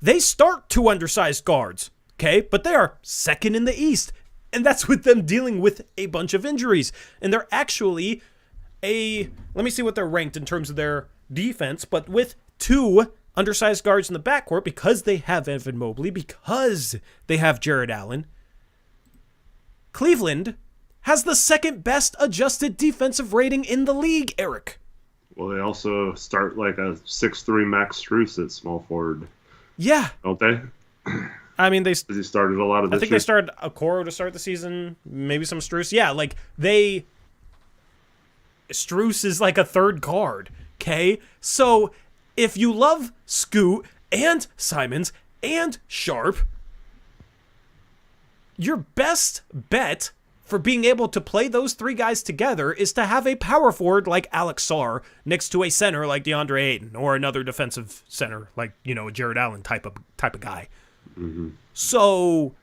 They start 2 undersized guards, okay? But they are second in the East. And that's with them dealing with a bunch of injuries. And they're actually let me see what they're ranked in terms of their defense, but with 2 undersized guards in the backcourt, because they have Evan Mobley, because they have Jared Allen, Cleveland has the second best adjusted defensive rating in the league, Eric. Well, they also start like a 6'3" Max Strus at small forward. Yeah. Don't they? I mean, he started a lot of this I think year. they started Okoro to start the season, maybe some Strus. Yeah, like Strus is like a third guard, okay? So if you love Scoot and Simons and Sharpe, your best bet for being able to play those 3 guys together is to have a power forward like Alex Sarr next to a center like DeAndre Ayton, or another defensive center like, a Jared Allen type of guy. Mm-hmm. So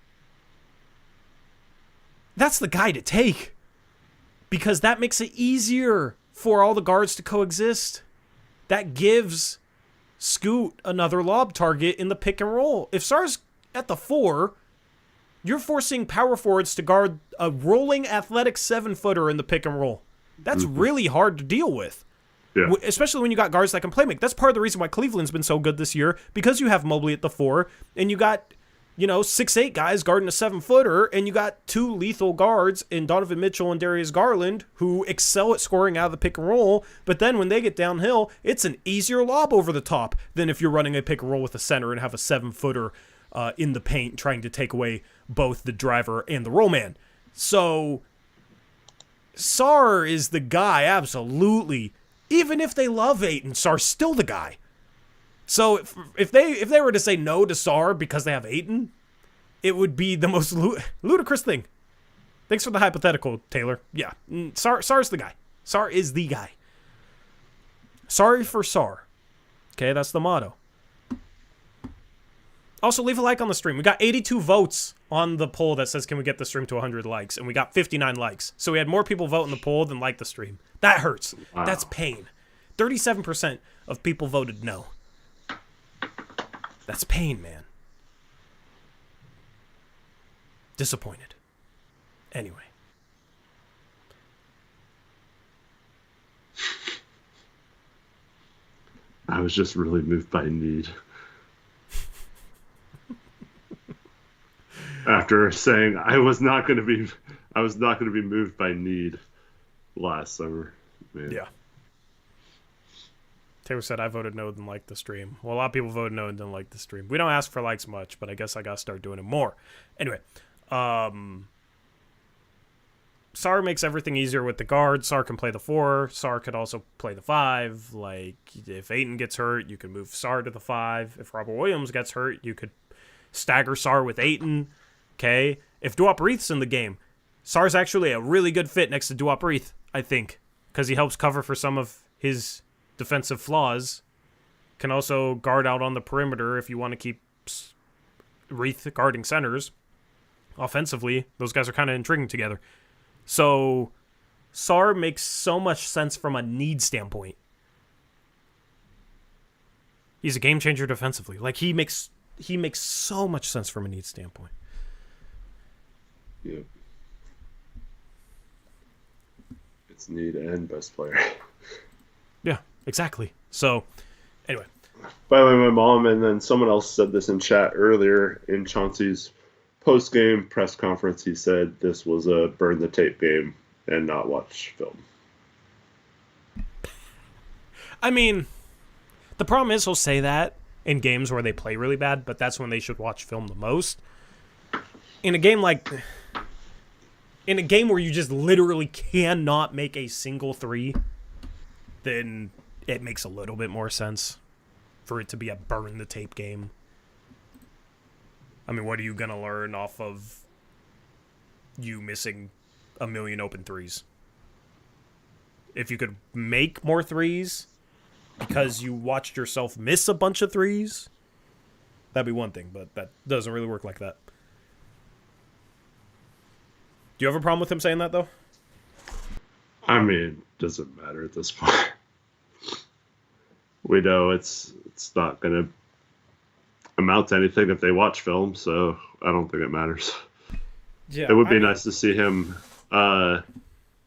that's the guy to take, because that makes it easier for all the guards to coexist. That gives Scoot another lob target in the pick and roll. If Sarr's at the 4, you're forcing power forwards to guard a rolling athletic 7-footer in the pick and roll. That's really hard to deal with. Yeah. Especially when you got guards that can play make. That's part of the reason why Cleveland's been so good this year, because you have Mobley at the 4, and you got, 6'8" guys guarding a 7-footer, and you got 2 lethal guards in Donovan Mitchell and Darius Garland, who excel at scoring out of the pick and roll, but then when they get downhill, it's an easier lob over the top than if you're running a pick and roll with a center and have a 7-footer in the paint trying to take away both the driver and the roll man. So Sarr is the guy, absolutely. Even if they love Ayton, Sarr's still the guy. So if they were to say no to Sarr because they have Ayton, it would be the most ludicrous thing. Thanks for the hypothetical, Taylor. Yeah, Sarr's the guy. Sarr is the guy. Sorry for Sarr. Okay, that's the motto. Also, leave a like on the stream. We got 82 votes on the poll that says, can we get the stream to 100 likes? And we got 59 likes. So we had more people vote in the poll than like the stream. That hurts. Wow. That's pain. 37% of people voted no. That's pain, man. Disappointed. Anyway. I I was just really moved by need. After saying I was not going to be moved by need last summer. Man. Yeah. Taylor said I voted no and liked the stream. Well, a lot of people voted no and didn't like the stream. We don't ask for likes much, but I guess I got to start doing it more. Anyway, Sarr makes everything easier with the guard. Sarr can play the 4. Sarr could also play the 5. Like, if Ayton gets hurt, you can move Sarr to the 5. If Robert Williams gets hurt, you could stagger Sarr with Ayton. Okay? If Duop-Reith's in the game, Sarr's actually a really good fit next to Duop-Reith, I think, because he helps cover for some of his defensive flaws. Can also guard out on the perimeter if you want to keep Reith guarding centers. Offensively, those guys are kind of intriguing together. So, Sarr makes so much sense from a need standpoint. He's a game changer defensively. Like, he makes so much sense from a need standpoint. Yep. It's need and best player. Yeah, exactly. So, anyway. By the way, my mom and then someone else said this in chat earlier in Chauncey's post-game press conference. He said this was a burn the tape game and not watch film. I mean, the problem is he'll say that in games where they play really bad, but that's when they should watch film the most. In a game where you just literally cannot make a single 3, then it makes a little bit more sense for it to be a burn the tape game. I mean, what are you going to learn off of you missing a million open 3s? If you could make more 3s because you watched yourself miss a bunch of 3s, that'd be one thing, but that doesn't really work like that. Do you have a problem with him saying that, though? I mean, doesn't matter at this point. We know it's not going to amount to anything if they watch film, so I don't think it matters. Yeah, it would be nice to see him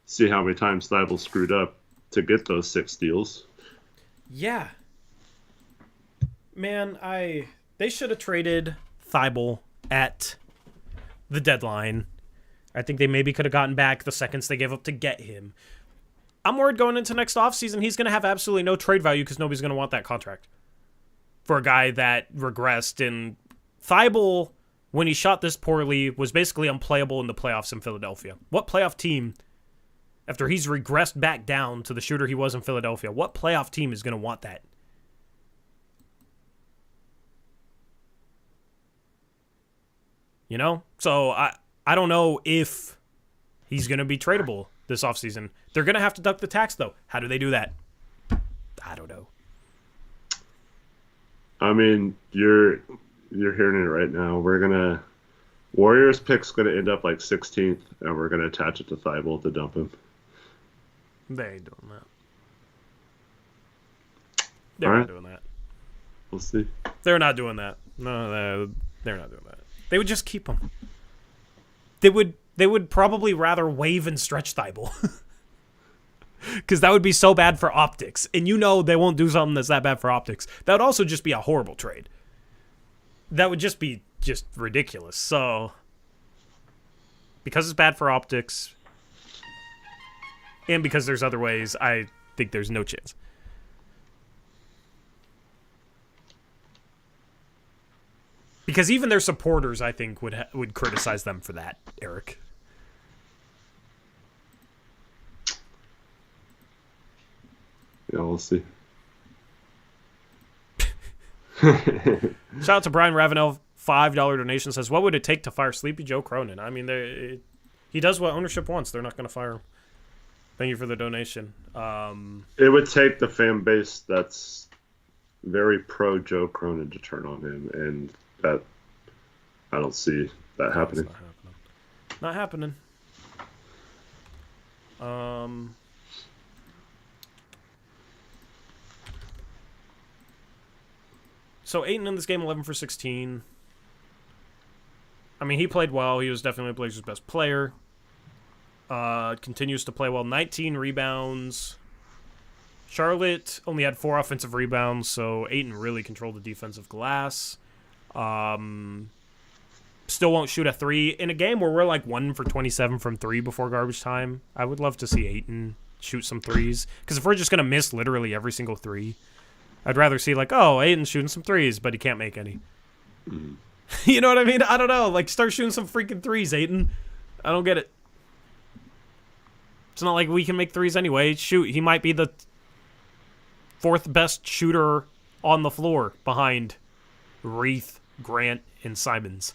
see how many times Thybulle screwed up to get those 6 steals. Yeah. Man, they should have traded Thybulle at the deadline. I think they maybe could have gotten back the seconds they gave up to get him. I'm worried going into next offseason, he's going to have absolutely no trade value because nobody's going to want that contract for a guy that regressed. And Thybulle, when he shot this poorly, was basically unplayable in the playoffs in Philadelphia. What playoff team, after he's regressed back down to the shooter he was in Philadelphia, what playoff team is going to want that? You know? So I don't know if he's going to be tradable this offseason. They're going to have to duck the tax, though. How do they do that? I don't know. I mean, you're hearing it right now. Warriors pick's going to end up like 16th, and we're going to attach it to Thybulle to dump him. They ain't doing that. They're not doing that. We'll see. They're not doing that. No, they're not doing that. They would just keep him. They would probably rather waive and stretch Thybulle. Because that would be so bad for optics. And you know they won't do something that's that bad for optics. That would also just be a horrible trade. That would just be ridiculous. So, because it's bad for optics, and because there's other ways, I think there's no chance. Because even their supporters, I think, would criticize them for that, Eric. Yeah, we'll see. Shout out to Brian Ravenel, $5 donation, says, what would it take to fire Sleepy Joe Cronin? I mean, he does what ownership wants. They're not going to fire him. Thank you for the donation. It would take the fan base that's very pro Joe Cronin to turn on him, and that I don't see that happening. Not happening. So Ayton in this game, 11 for 16. I mean, he played well. He was definitely Blazers' best player. Continues to play well. 19 rebounds. Charlotte only had 4 offensive rebounds, so Ayton really controlled the defensive glass. Still won't shoot a 3. In a game where we're like 1 for 27 from 3 before garbage time, I would love to see Ayton shoot some 3s. Because if we're just going to miss literally every single 3, I'd rather see like, oh, Ayton's shooting some 3s, but he can't make any. Mm-hmm. You know what I mean? I don't know. Like, start shooting some freaking 3s, Ayton. I don't get it. It's not like we can make 3s anyway. Shoot, he might be the 4th best shooter on the floor behind Reith, Grant, and Simons.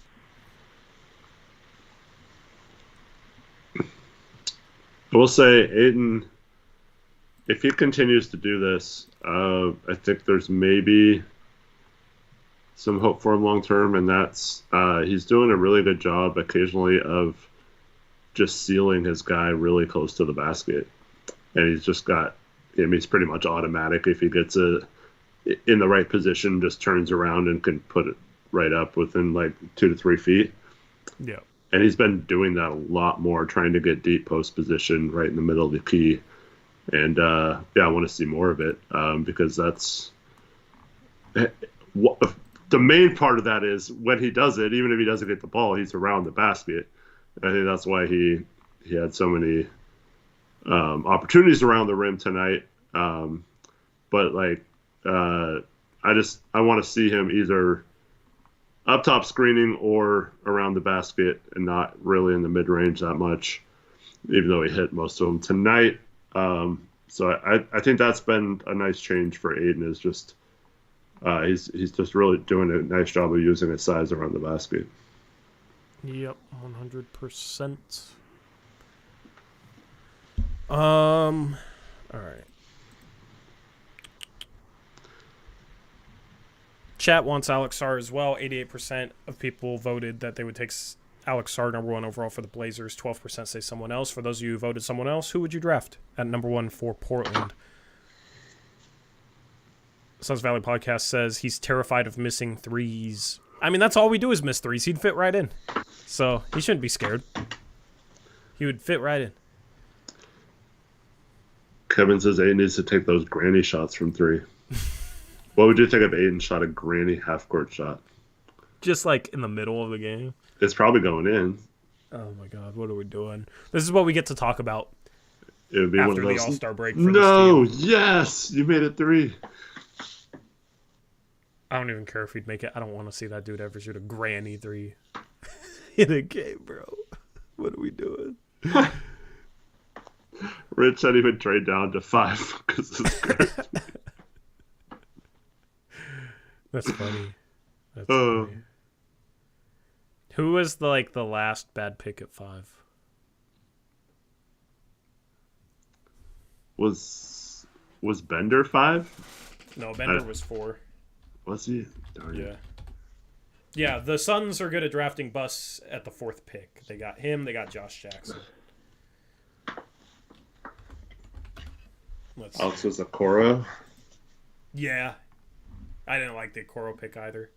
I will say, Ayton, if he continues to do this, I think there's maybe some hope for him long term, and that's he's doing a really good job occasionally of just sealing his guy really close to the basket. And he's just got, I mean, he's pretty much automatic. If he gets it in the right position, just turns around and can put it right up within like 2 to 3 feet. Yeah. And he's been doing that a lot more, trying to get deep post position right in the middle of the key. And I want to see more of it because that's the main part of that is when he does it, even if he doesn't get the ball, he's around the basket. And I think that's why he had so many opportunities around the rim tonight. But like, I want to see him either up top screening or around the basket and not really in the mid-range that much, even though he hit most of them tonight. So I think that's been a nice change for Ayton, is just he's just really doing a nice job of using his size around the basket. Yep, 100%. All right. Chat wants Alex Sarr as well. 88% of people voted that they would take Alex Sarr number 1 overall for the Blazers. 12% say someone else. For those of you who voted someone else, who would you draft at number 1 for Portland? Suns Valley Podcast says he's terrified of missing 3s. I mean, that's all we do is miss 3s. He'd fit right in. So he shouldn't be scared. He would fit right in. Kevin says Ayton needs to take those granny shots from 3. What would you think if Ayton shot a granny half-court shot? Just like in the middle of the game? It's probably going in. Oh my God, what are we doing? This is what we get to talk about It would be after one of those. the All-Star break. For No, this team. yes, you made it 3. I don't even care if he'd make it. I don't want to see that dude ever shoot a granny 3 in a game, bro. What are we doing? Rich said he would trade down to 5 because it's great. That's funny. That's funny. Who was the last bad pick at 5? Was Bender 5? No, Bender was 4. Was he? Darn Yeah. it. Yeah, the Suns are good at drafting busts at the 4th pick. They got him. They got Josh Jackson. Alex was a Coro. Yeah. I didn't like the Coro pick either.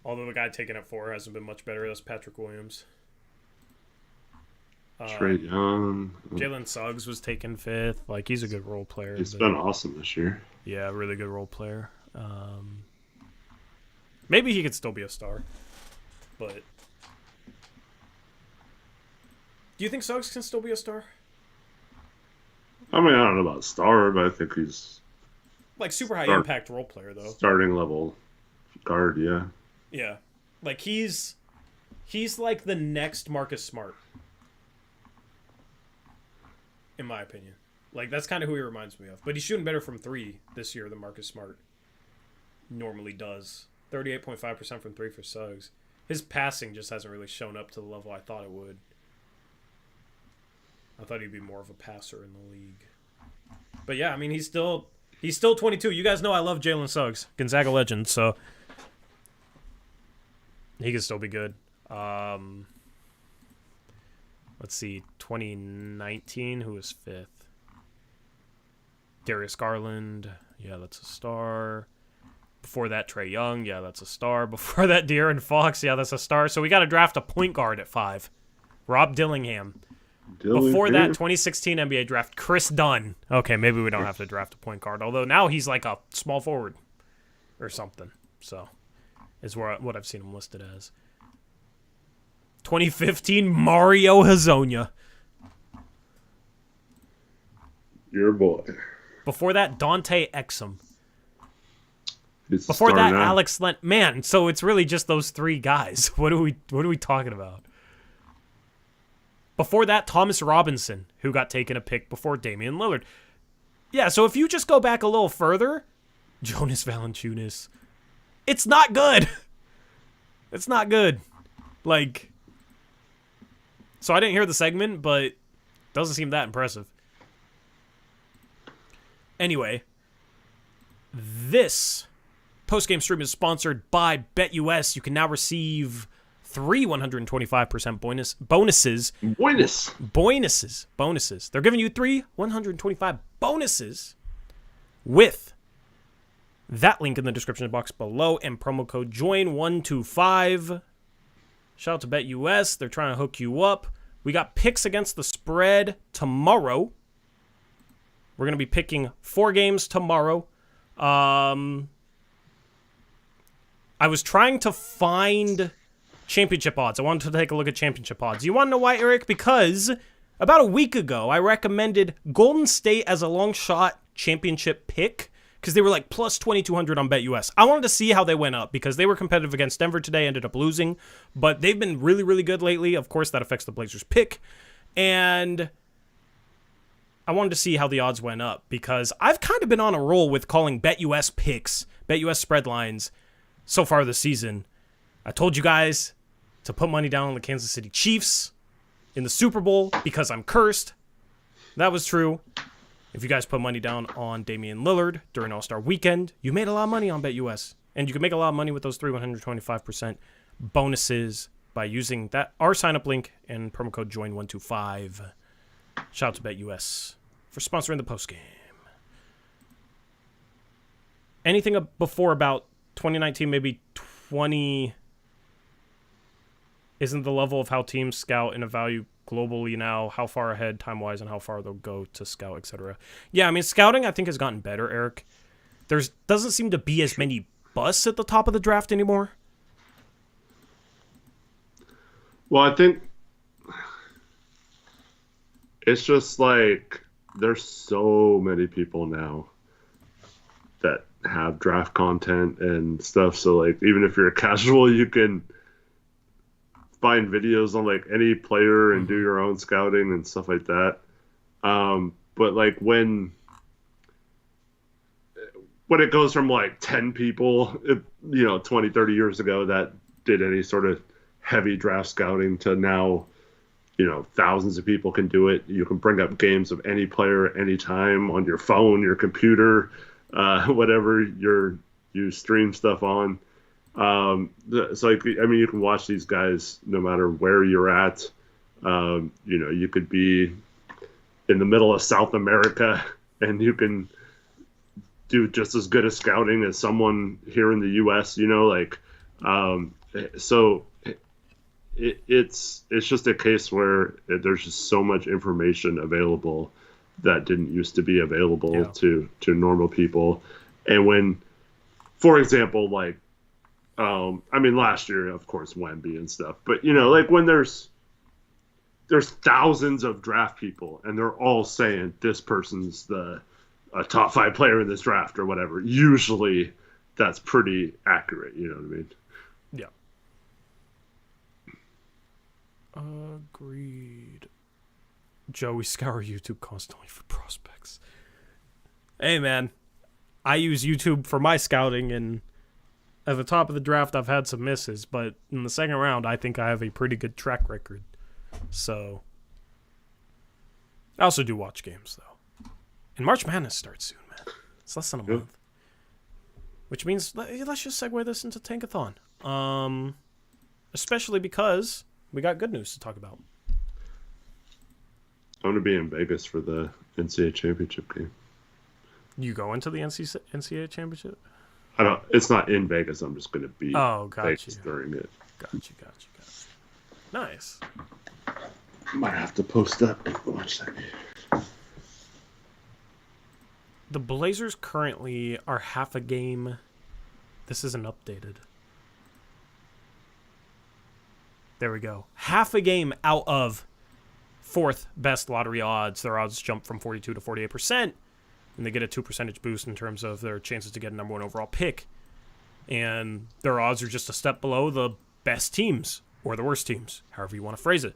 Although the guy taken at 4 hasn't been much better. That's Patrick Williams. Trey Young. Jalen Suggs was taken 5th. Like, he's a good role player. He's been awesome this year. Yeah, really good role player. Maybe he could still be a star. But do you think Suggs can still be a star? I mean, I don't know about star, but I think he's like super high impact role player though. Starting level guard, yeah. Yeah. Like he's like the next Marcus Smart. In my opinion. Like that's kind of who he reminds me of. But he's shooting better from 3 this year than Marcus Smart normally does. 38.5% from 3 for Suggs. His passing just hasn't really shown up to the level I thought it would. I thought he'd be more of a passer in the league. But yeah, I mean, he's still 22. You guys know I love Jalen Suggs, Gonzaga legend, so he can still be good. Let's see, 2019, who was 5th? Darius Garland, yeah, that's a star. Before that, Trae Young, yeah, that's a star. Before that, De'Aaron Fox, yeah, that's a star. So we got to draft a point guard at 5. Rob Dillingham. Before that, 2016 NBA draft, Chris Dunn. Okay, maybe we don't have to draft a point guard, although now he's like a small forward or something. So, is what I've seen him listed as. 2015, Mario Hezonja. Your boy. Before that, Dante Exum. He's Before that, now. Alex Lent. Man, so it's really just those three guys. What are we talking about? Before that, Thomas Robinson, who got taken a pick before Damian Lillard. Yeah, so if you just go back a little further, Jonas Valanciunas. It's not good. It's not good. Like, so I didn't hear the segment, but it doesn't seem that impressive. Anyway, this postgame stream is sponsored by BetUS. You can now receive 3 125% bonuses. Bonuses. They're giving you 3 125 bonuses with that link in the description box below and promo code JOIN125. Shout out to BetUS. They're trying to hook you up. We got picks against the spread tomorrow. We're going to be picking 4 games tomorrow. I was trying to find championship odds. I wanted to take a look at championship odds. You want to know why, Eric? Because about a week ago, I recommended Golden State as a long shot championship pick because they were like plus 2,200 on BetUS. I wanted to see how they went up because they were competitive against Denver today, ended up losing, but they've been really, really good lately. Of course, that affects the Blazers pick, and I wanted to see how the odds went up because I've kind of been on a roll with calling BetUS picks, BetUS spread lines so far this season. I told you guys to put money down on the Kansas City Chiefs in the Super Bowl because I'm cursed. That was true. If you guys put money down on Damian Lillard during All-Star Weekend, you made a lot of money on BetUS. And you can make a lot of money with those 3 125% bonuses by using our sign-up link and promo code JOIN125. Shout out to BetUS for sponsoring the postgame. Anything before about 2019, maybe 20... Isn't the level of how teams scout and evaluate globally now, how far ahead time-wise and how far they'll go to scout, etc. Yeah, I mean, scouting, I think, has gotten better, Eric. There doesn't seem to be as many busts at the top of the draft anymore. Well, I think it's just like there's so many people now that have draft content and stuff. So, like, even if you're a casual, you can find videos on like any player and do your own scouting and stuff like that. But like when it goes from like 10 people, 20, 30 years ago that did any sort of heavy draft scouting to now, thousands of people can do it. You can bring up games of any player at any time on your phone, your computer, whatever you stream stuff on. So you can watch these guys no matter where you're at. You could be in the middle of South America and you can do just as good a scouting as someone here in the U.S. So it's just a case where there's just so much information available that didn't used to be available to normal people. And when, for example, like, last year, of course, Wemby and stuff. But, like when there's thousands of draft people and they're all saying this person's a top 5 player in this draft or whatever, usually that's pretty accurate. You know what I mean? Yeah. Agreed. Joe, we scour YouTube constantly for prospects. Hey, man. I use YouTube for my scouting, and at the top of the draft, I've had some misses, but in the second round, I think I have a pretty good track record. So, I also do watch games, though. And March Madness starts soon, man. It's less than a month. Which means, let's just segue this into Tankathon. Especially because we got good news to talk about. I'm going to be in Vegas for the NCAA championship game. You go into the NCAA championship? It's not in Vegas. I'm just going to be Vegas during it. Got you. Nice. Might have to post that. Watch that. The Blazers currently are half a game. This isn't updated. There we go. Half a game out of fourth best lottery odds. Their odds jump from 42 to 48%, and they get a 2 percentage boost in terms of their chances to get a number one overall pick. And their odds are just a step below the best teams, or the worst teams, however you want to phrase it.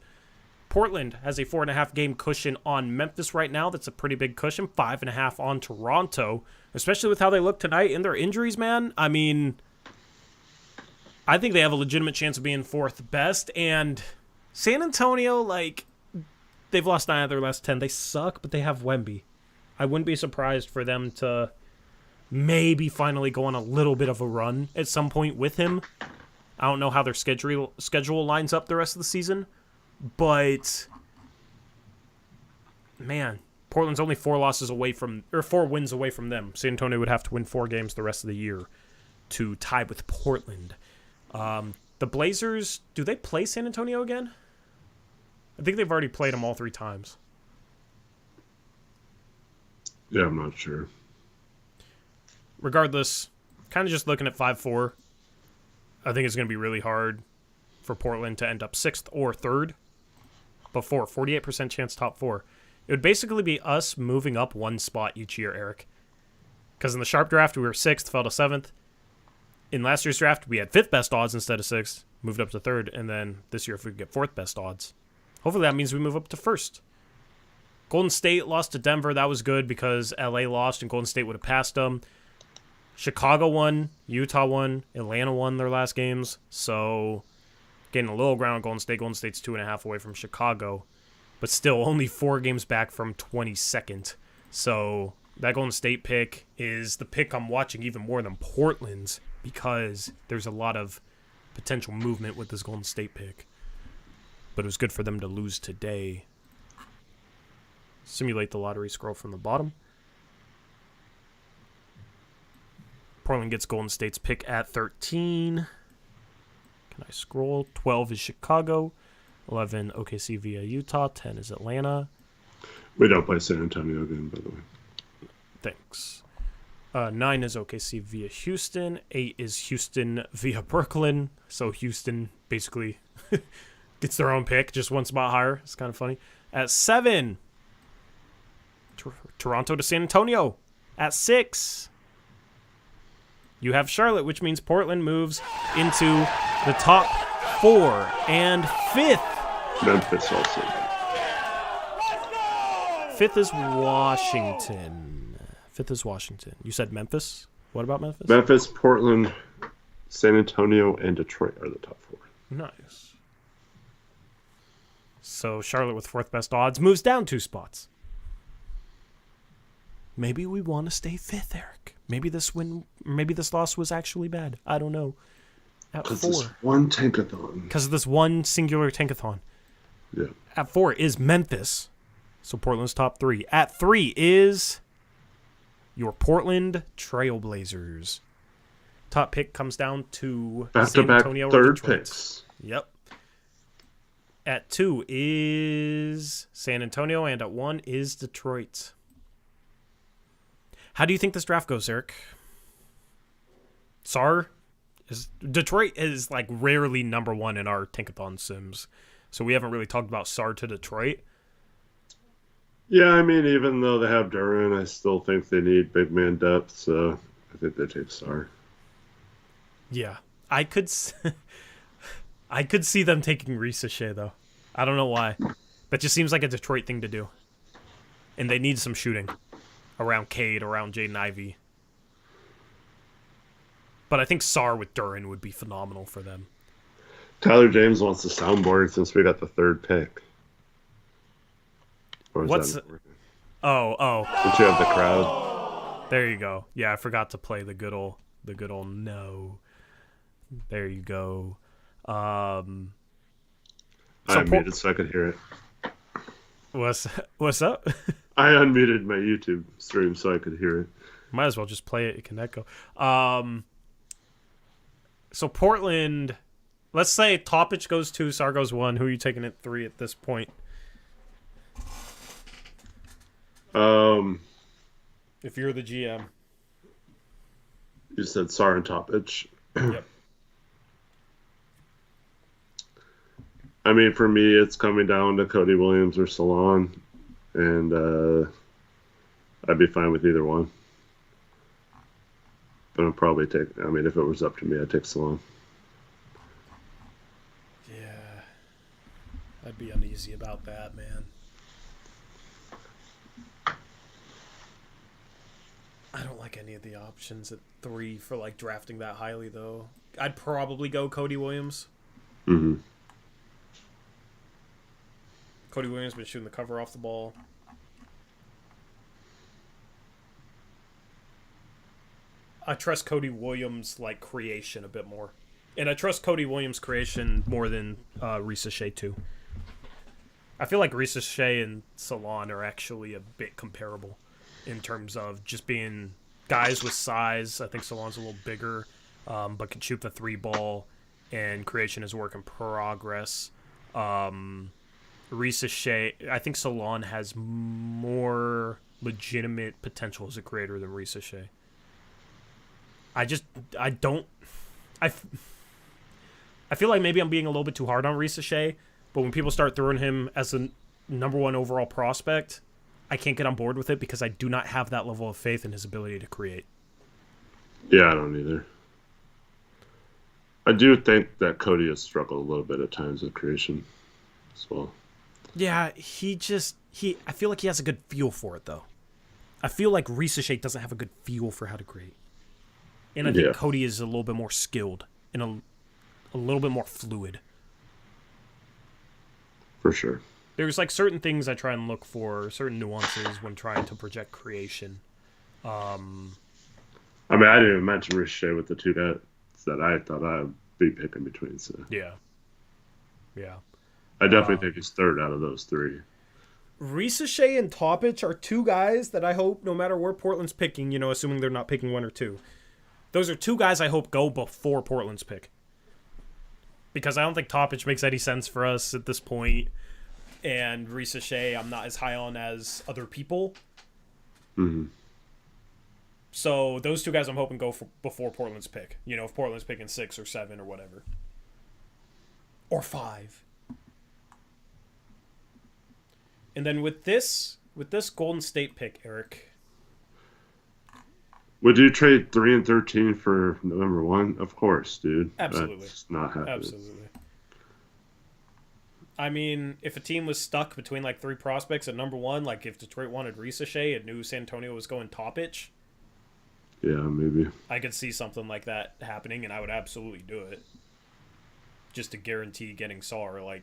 Portland has a 4.5 game cushion on Memphis right now. That's a pretty big cushion. 5.5 on Toronto, especially with how they look tonight and their injuries, man. I mean, I think they have a legitimate chance of being fourth best. And San Antonio, like, they've lost 9 out of their last 10. They suck, but they have Wemby. I wouldn't be surprised for them to maybe finally go on a little bit of a run at some point with him. I don't know how their schedule lines up the rest of the season. But, man, Portland's only 4 wins away from them. San Antonio would have to win 4 games the rest of the year to tie with Portland. The Blazers, do they play San Antonio again? I think they've already played them all 3 times. Yeah, I'm not sure. Regardless, kind of just looking at 5-4, I think it's going to be really hard for Portland to end up 6th or 3rd. Before 48% chance top 4. It would basically be us moving up 1 spot each year, Eric. Because in the Sharpe draft, we were 6th, fell to 7th. In last year's draft, we had 5th best odds instead of 6th, moved up to 3rd. And then this year, if we could get 4th best odds, hopefully that means we move up to 1st. Golden State lost to Denver. That was good because LA lost and Golden State would have passed them. Chicago won, Utah won, Atlanta won their last games. So getting a little ground on Golden State. Golden State's 2.5 away from Chicago, but still only 4 games back from 22nd. So that Golden State pick is the pick I'm watching even more than Portland's because there's a lot of potential movement with this Golden State pick. But it was good for them to lose today. Simulate the lottery scroll from the bottom. Portland gets Golden State's pick at 13. Can I scroll? 12 is Chicago. 11, OKC via Utah. 10 is Atlanta. We don't play San Antonio again, by the way. Thanks. 9 is OKC via Houston. 8 is Houston via Brooklyn. So Houston basically gets their own pick, just 1 spot higher. It's kind of funny. At 7, Toronto to San Antonio. At 6, you have Charlotte, which means Portland moves into the top 4. And 5th. Memphis also. 5th is Washington. 5th is Washington. You said Memphis? What about Memphis? Memphis, Portland, San Antonio, and Detroit are the top 4. Nice. So Charlotte with 4th best odds moves down 2 spots. Maybe we want to stay 5th, Eric. Maybe this loss was actually bad. I don't know. At 4. This one tankathon. Because of this one singular tankathon. Yeah. At 4 is Memphis. So Portland's top 3. At 3 is your Portland Trailblazers. Top pick comes down to San Antonio or third Detroit. picks. Yep. At 2 is San Antonio, and at 1 is Detroit. How do you think this draft goes, Eric? Sarr? Detroit is like rarely number 1 in our Tankathon sims. So we haven't really talked about Sarr to Detroit. Yeah, I mean, even though they have Duran, I still think they need big man depth, so I think they take Sarr. Yeah. I could see them taking Ricochet, though. I don't know why. That just seems like a Detroit thing to do. And they need some shooting around Cade, around Jaden Ivey. But I think Sarr with Duran would be phenomenal for them. Tyler James wants the soundboard since we got the 3rd pick. Or is What's that not working? Oh. Don't you have the crowd? There you go. Yeah, I forgot to play the good old no. There you go. I unmuted so I could hear it. What's up? I unmuted my YouTube stream so I could hear it. Might as well just play it. It can echo. So Portland, let's say Topic goes 2, Sarr goes 1. Who are you taking at 3 at this point? Um, If you're the GM. you said Sarr and Topic. Yep. I mean, for me, it's coming down to Cody Williams or Salon, and I'd be fine with either one. But I'd probably take. I mean, if it was up to me, I'd take Salon. Yeah. I'd be uneasy about that, man. I don't like any of the options at 3 for like drafting that highly, though. I'd probably go Cody Williams. Mm-hmm. Cody Williams been shooting the cover off the ball. I trust Cody Williams' like creation a bit more, and I trust Cody Williams' creation more than Risa Shea too. I feel like Risa Shea and Salon are actually a bit comparable in terms of just being guys with size. I think Salon's a little bigger, but can shoot the 3 ball, and creation is work in progress. Risa Shea, I think Salon has more legitimate potential as a creator than Risa Shea. I feel like maybe I'm being a little bit too hard on Risa Shea, but when people start throwing him as a number 1 overall prospect, I can't get on board with it because I do not have that level of faith in his ability to create. Yeah, I don't either. I do think that Cody has struggled a little bit at times with creation as well. Yeah, I feel like he has a good feel for it, though. I feel like Risa Shea doesn't have a good feel for how to create. And I think Cody is a little bit more skilled and a little bit more fluid. For sure. There's like certain things I try and look for, certain nuances when trying to project creation. I mean, I didn't even mention Ricochet with the 2 guys that I thought I'd be picking between. So Yeah. I definitely think he's third out of those 3. Risa Shea and Topic are 2 guys that I hope, no matter where Portland's picking, assuming they're not picking 1 or 2, those are 2 guys I hope go before Portland's pick. Because I don't think Topic makes any sense for us at this point. And Risa Shea, I'm not as high on as other people. Mm-hmm. So those 2 guys I'm hoping go before Portland's pick. If Portland's picking 6 or 7 or whatever. Or 5. And then with this Golden State pick, Eric. Would you trade 3 and 13 for November 1? Of course, dude. Absolutely. That's not happening. Absolutely. I mean, if a team was stuck between like 3 prospects at number 1, like if Detroit wanted Risa Shea and knew San Antonio was going Topic, yeah, maybe. I could see something like that happening, and I would absolutely do it. Just to guarantee getting Sarr. Like,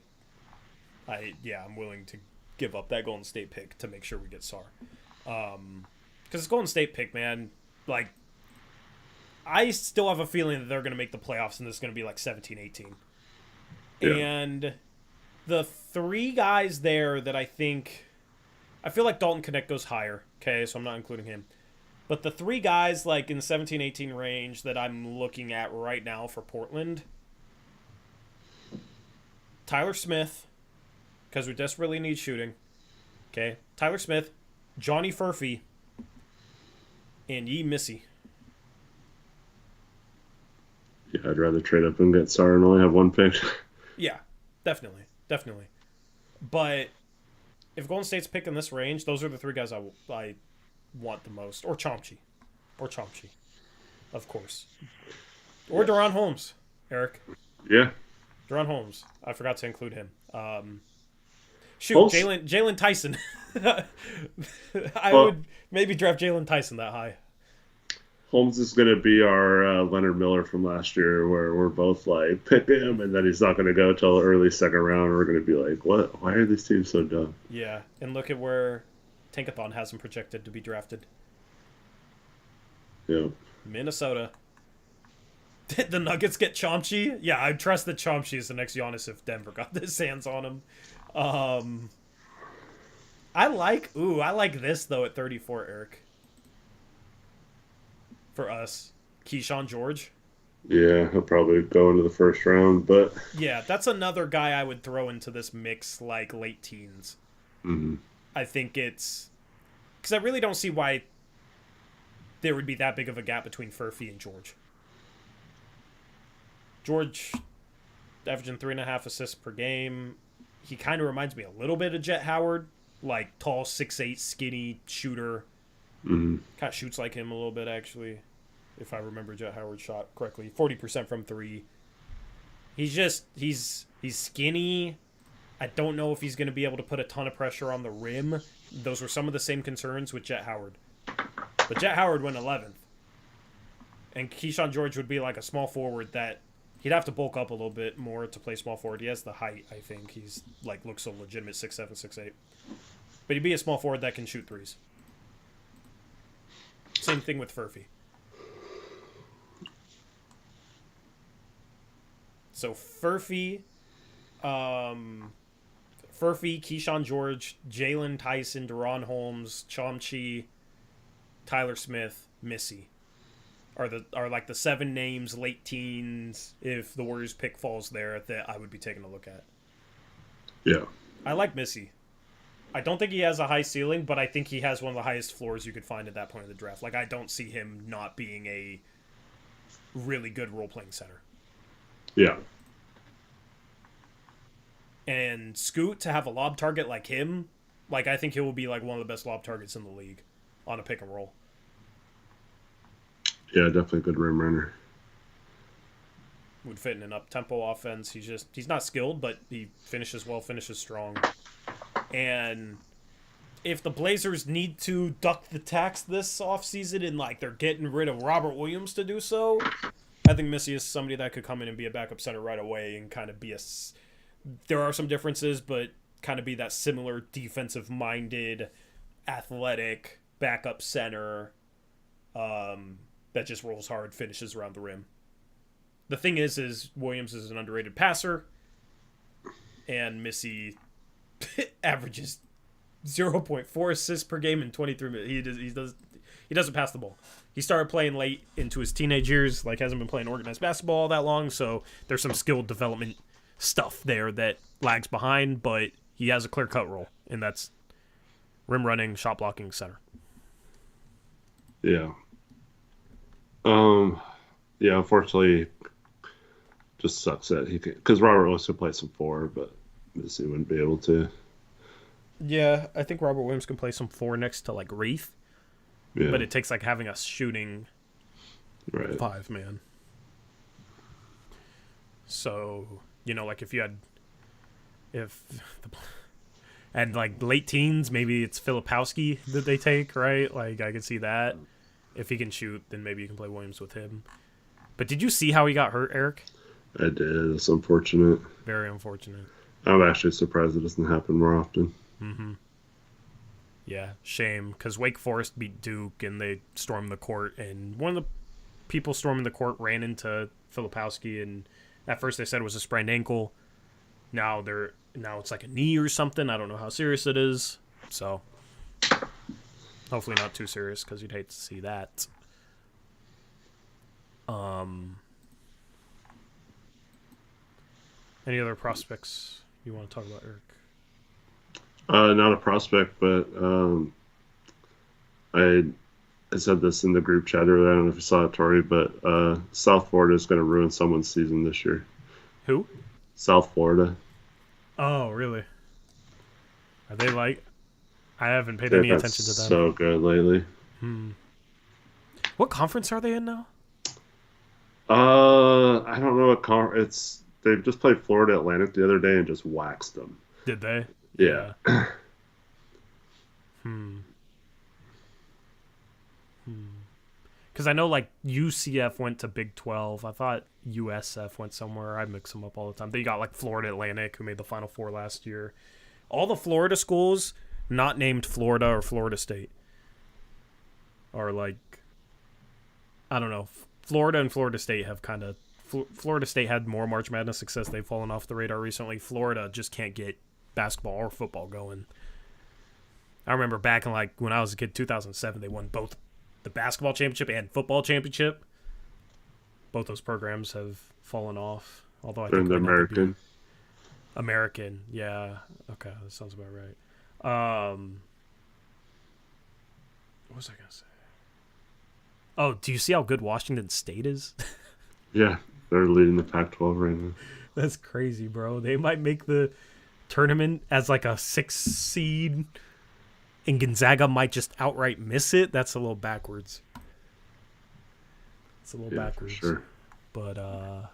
I'm willing to give up that Golden State pick to make sure we get Sarr. Because it's Golden State pick, man. Like, I still have a feeling that they're going to make the playoffs, and this is going to be like 17-18. Yeah. And the 3 guys there that I feel like Dalton Knecht goes higher. Okay, so I'm not including him. But the 3 guys like in the 17-18 range that I'm looking at right now for Portland, Tyler Smith, because we desperately need shooting. Okay, Tyler Smith, Johnny Furphy, and Yee Missy. Yeah, I'd rather trade up and get Sarr and only have 1 pick. Yeah, definitely. But if Golden State's picking this range, those are the 3 guys I want the most. Or Chomchi. Of course. Or Deron Holmes, Eric. Yeah. Deron Holmes. I forgot to include him. Jalen Tyson. I would maybe draft Jalen Tyson that high. Holmes is going to be our Leonard Miller from last year, where we're both like, pick him, and then he's not going to go till early second round. We're going to be like, what? Why are these teams so dumb? Yeah, and look at where Tankathon has him projected to be drafted. Yep. Minnesota. Did the Nuggets get Chomchi? Yeah, I trust that Chomchi is the next Giannis if Denver got his hands on him. I like this, though, at 34, Eric. For us. Keyshawn George. Yeah, he'll probably go into the first round, but... Yeah, that's another guy I would throw into this mix, like, late teens. Mm-hmm. I think it's... Because I really don't see why there would be that big of a gap between Furphy and George. George averaging 3.5 assists per game. He kind of reminds me a little bit of Jet Howard, like tall, 6'8", skinny shooter. Mm-hmm. Kind of shoots like him a little bit, actually, if I remember Jet Howard's shot correctly. 40% from three. He's skinny. I don't know if he's going to be able to put a ton of pressure on the rim. Those were some of the same concerns with Jet Howard. But Jet Howard went 11th. And Keyshawn George would be like a small forward that he'd have to bulk up a little bit more to play small forward. He has the height, I think. He's like looks a legitimate 6'7", 6'8". But he'd be a small forward that can shoot threes. Same thing with Furphy. So Furphy, Keyshawn George, Jalen Tyson, Deron Holmes, Chomchi, Tyler Smith, Missy are like the 7 names, late teens, if the Warriors pick falls there, that I would be taking a look at. Yeah. I like Missy. I don't think he has a high ceiling, but I think he has one of the highest floors you could find at that point of the draft. Like, I don't see him not being a really good role-playing center. Yeah. And Scoot, to have a lob target like him, like, I think he will be like one of the best lob targets in the league on a pick and roll. Yeah, definitely a good rim runner. Would fit in an up-tempo offense. He's not skilled, but he finishes well, finishes strong. And if the Blazers need to duck the tax this offseason and, like, they're getting rid of Robert Williams to do so, I think Missy is somebody that could come in and be a backup center right away and kind of be there are some differences, but kind of be that similar defensive-minded, athletic backup center that just rolls hard, finishes around the rim. The thing is Williams is an underrated passer, and Missy averages 0.4 assists per game in 23 minutes. He doesn't pass the ball. He started playing late into his teenage years, like hasn't been playing organized basketball all that long, so there's some skill development stuff there that lags behind, but he has a clear-cut role, and that's rim running, shot blocking, center. Yeah. Yeah, unfortunately, just sucks that he could, because Robert Williams could play some 4, but Missy wouldn't be able to. Yeah, I think Robert Williams can play some 4 next to, like, Wraith, but it takes, like, having us shooting 5, man. So, you know, like, and like late teens, maybe it's Filipowski that they take, right? Like, I could see that. If he can shoot, then maybe you can play Williams with him. But did you see how he got hurt, Eric? I did. It's unfortunate. Very unfortunate. I'm actually surprised it doesn't happen more often. Mm-hmm. Yeah, shame, because Wake Forest beat Duke, and they stormed the court, and one of the people storming the court ran into Filipowski, and at first they said it was a sprained ankle. Now it's like a knee or something. I don't know how serious it is. So hopefully not too serious, because you'd hate to see that. Any other prospects you want to talk about, Eric? Not a prospect, but I said this in the group chat earlier. I don't know if you saw it, Tori, but South Florida is going to ruin someone's season this year. Who? South Florida. Oh, really? Are they like... I haven't paid any attention to them. So good lately. What conference are they in now? I don't know what conference. They just played Florida Atlantic the other day and just waxed them. Did they? Yeah. Because I know, like, UCF went to Big 12. I thought USF went somewhere. I mix them up all the time. They got, like, Florida Atlantic, who made the Final Four last year. All the Florida schools not named Florida or Florida State are, like, I don't know. Florida and Florida State have kind of... Florida State had more March Madness success. They've fallen off the radar recently. Florida just can't get basketball or football going. I remember back in, like, when I was a kid, 2007, they won both the basketball championship and football championship. Both those programs have fallen off. Although I think the American. American, yeah. Okay, that sounds about right. What was I going to say? Oh, do you see how good Washington State is? Yeah, they're leading the Pac-12 right now. That's crazy, bro. They might make the tournament as like a 6 seed, and Gonzaga might just outright miss it. That's a little backwards. It's a little backwards. For sure. But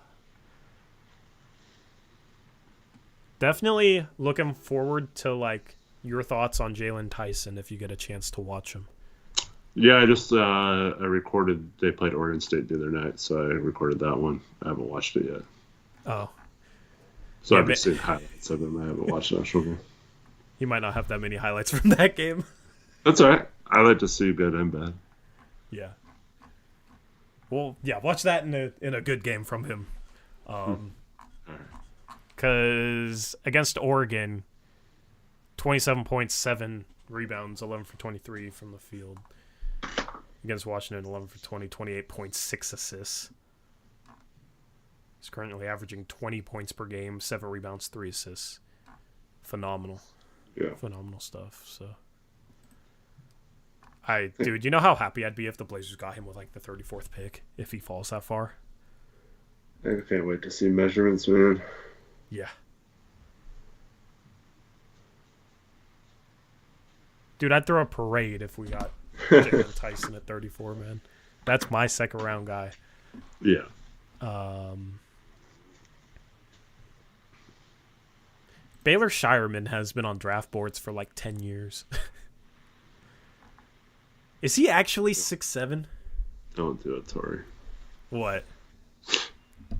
definitely looking forward to like your thoughts on Jalen Tyson if you get a chance to watch him. Yeah, I recorded. They played Oregon State the other night, so I recorded that one. I haven't watched it yet. Oh. So yeah, I've just seen highlights of them. I haven't watched the actual game. You might not have that many highlights from that game. That's all right. I like to see good and bad. Yeah. Well, yeah, watch that in a good game from him. Because against Oregon, 27 points, 7 rebounds, 11 for 23 from the field. Against Washington, 11 for 20, 28 points, 6 assists. He's currently averaging 20 points per game, 7 rebounds, 3 assists. Phenomenal. Yeah. Phenomenal stuff. So, dude, you know how happy I'd be if the Blazers got him with like the 34th pick if he falls that far? I can't wait to see measurements, man. Yeah. Dude, I'd throw a parade if we got Jalen Tyson at 34, man. That's my second round guy. Yeah. Baylor Shireman has been on draft boards for like 10 years. Is he actually 6'7"? Don't do it, Tori. What?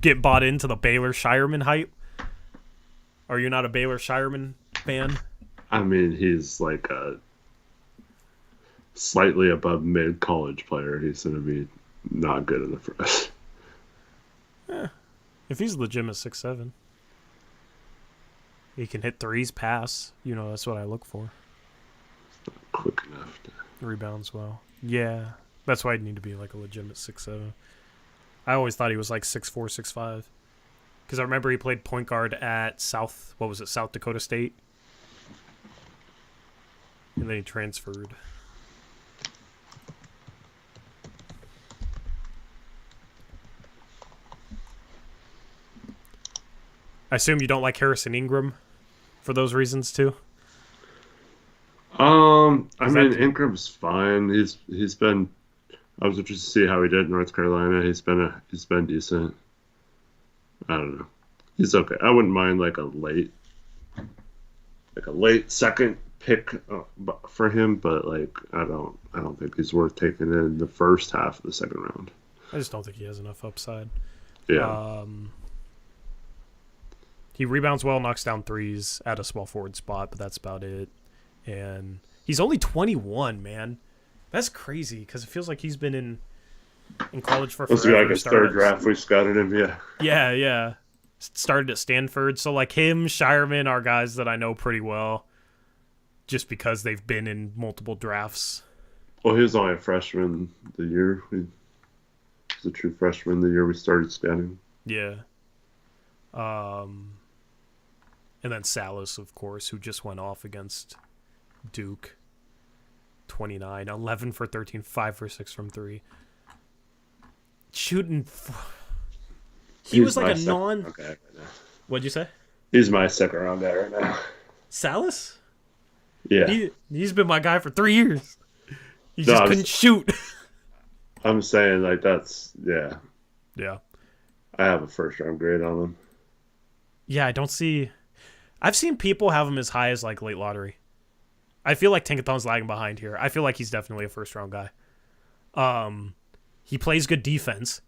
Get bought into the Baylor Shireman hype? Are you not a Baylor Shireman fan? I mean, he's like a slightly above mid-college player. He's going to be not good in the first. If he's legitimate 6'7", he can hit threes, pass. You know, that's what I look for. It's not quick enough to... Rebounds well. Yeah, that's why I'd need to be like a legitimate 6'7". I always thought he was like 6'4", 6'5". Because I remember he played point guard at South Dakota State? And then he transferred. I assume you don't like Harrison Ingram for those reasons too? I mean, Ingram's fine. He's been... I was interested to see how he did in North Carolina. He's been decent. I don't know. He's okay. I wouldn't mind like a late second pick for him, but like I don't think he's worth taking in the first half of the second round. I just don't think he has enough upside. Yeah. He rebounds well, knocks down threes at a small forward spot, but that's about it. And he's only 21, man. That's crazy because it feels like he's been in college for forever. This is like his third draft we scouted him, yeah. Yeah. Started at Stanford. So like him, Shireman are guys that I know pretty well just because they've been in multiple drafts. Well, he was only a freshman the year. He was a true freshman the year we started scouting. Yeah. And then Salas, of course, who just went off against Duke. 29, 11 for 13, 5 for 6 from 3. Shooting. He was like a non. Okay, right now. What'd you say? He's my second round guy right now. Salas? Yeah. He's been my guy for 3 years. He just couldn't shoot. I'm saying like that's yeah. Yeah. I have a first round grade on him. Yeah, I don't see. I've seen people have him as high as like late lottery. I feel like Tankathon's lagging behind here. I feel like he's definitely a first-round guy. He plays good defense.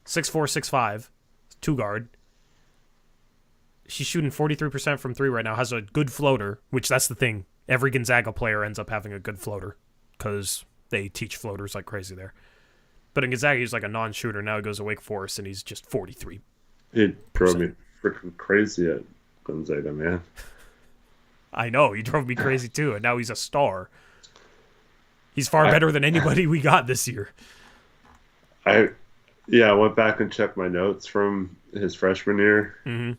6'4", 6'5", 2-guard. He's shooting 43% from 3 right now. Has a good floater, which that's the thing. Every Gonzaga player ends up having a good floater because they teach floaters like crazy there. But in Gonzaga, he's like a non-shooter. Now he goes to Wake Forest, and he's just 43%. He drove me freaking crazy at Gonzaga, man. I know, he drove me crazy too, and now he's a star. He's far better than anybody we got this year. I went back and checked my notes from his freshman year, and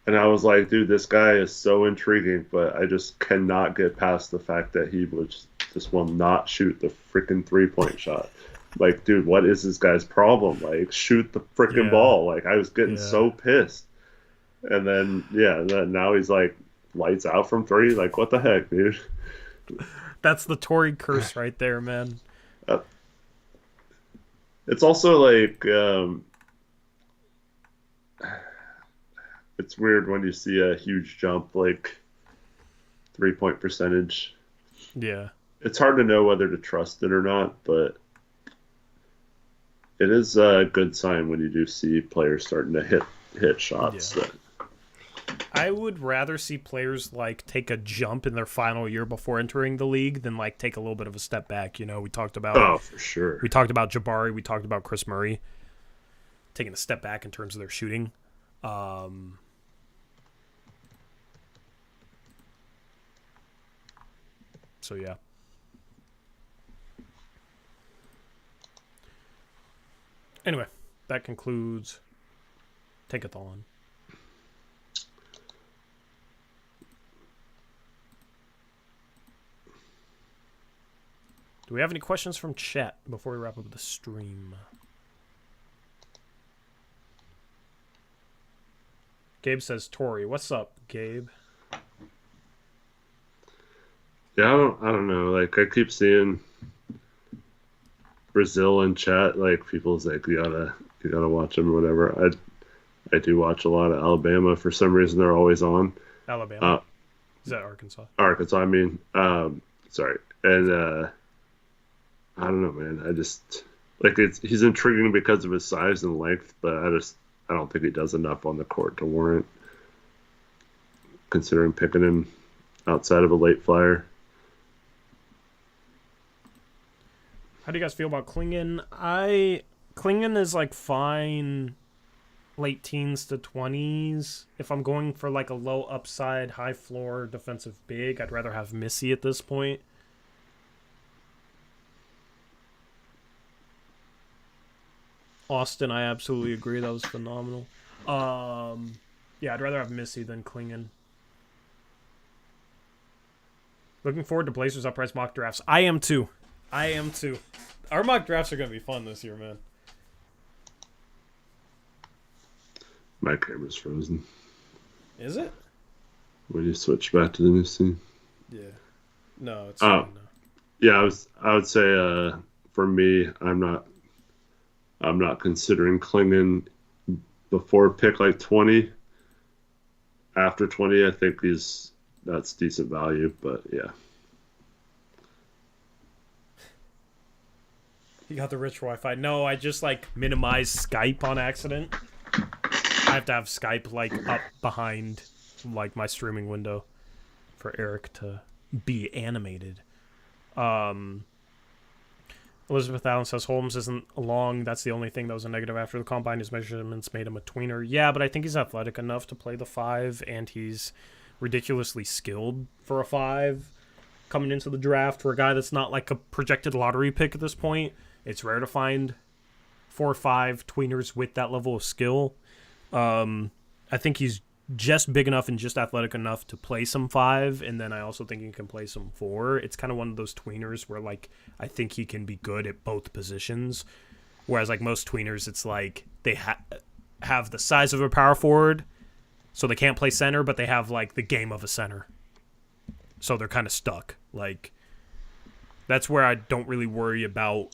I was like, dude, this guy is so intriguing, but I just cannot get past the fact that he was just will not shoot the freaking 3-point shot. Like, dude, what is this guy's problem? Like, shoot the freaking ball. Like, I was getting so pissed. And then, now he's like lights out from 3. Like, what the heck, dude? That's the Tory curse right there, man. It's also like, it's weird when you see a huge jump, like 3-point percentage. Yeah. It's hard to know whether to trust it or not, but it is a good sign when you do see players starting to hit shots. Yeah. I would rather see players like take a jump in their final year before entering the league than like take a little bit of a step back. You know, we talked about for sure. We talked about Jabari. We talked about Chris Murray taking a step back in terms of their shooting. So yeah. Anyway, that concludes Tankathon. Do we have any questions from chat before we wrap up the stream? Gabe says, Tori. What's up, Gabe? Yeah, I don't know. Like, I keep seeing Brazil in chat. Like, people's like, you gotta watch them or whatever. I do watch a lot of Alabama. For some reason, they're always on. Alabama? Is that Arkansas? Arkansas, I mean. Sorry. And, I don't know, man. I just like he's intriguing because of his size and length, but I don't think he does enough on the court to warrant considering picking him outside of a late flyer. How do you guys feel about Klingon? Klingon is like fine late teens to 20s. If I'm going for like a low upside, high floor defensive big, I'd rather have Missy at this point. Austin, I absolutely agree. That was phenomenal. Yeah, I'd rather have Missy than Klingon. Looking forward to Blazers Uprise mock drafts. I am too. Our mock drafts are going to be fun this year, man. My camera's frozen. Is it? When you switch back to the new scene? Yeah. No, it's fine now. Yeah, I would say for me, I'm not considering Klingon before pick like 20. After 20, I think that's decent value, but yeah. You got the rich Wi-Fi. No, I just like minimized Skype on accident. I have to have Skype like up behind like my streaming window for Eric to be animated. Elizabeth Allen says Holmes isn't long. That's the only thing that was a negative after the combine. His measurements made him a tweener. Yeah, but I think he's athletic enough to play the 5, and he's ridiculously skilled for a 5 coming into the draft. For a guy that's not like a projected lottery pick at this point, it's rare to find 4 or 5 tweeners with that level of skill. I think he's just big enough and just athletic enough to play some 5, and then I also think he can play some 4. It's kind of one of those tweeners where like I think he can be good at both positions, whereas like most tweeners it's like they have the size of a power forward, so they can't play center, but they have like the game of a center, so they're kind of stuck. Like that's where I don't really worry about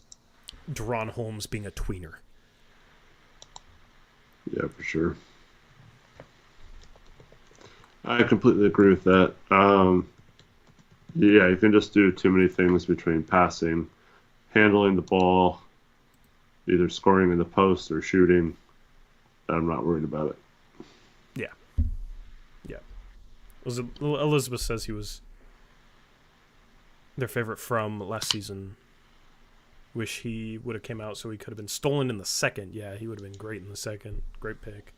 Deron Holmes being a tweener. Yeah, for sure. I completely agree with that. Yeah, you can just do too many things between passing, handling the ball, either scoring in the post or shooting. I'm not worried about it. Yeah. Elizabeth says he was their favorite from last season. Wish he would have came out so he could have been stolen in the second. Yeah, he would have been great in the second. Great pick.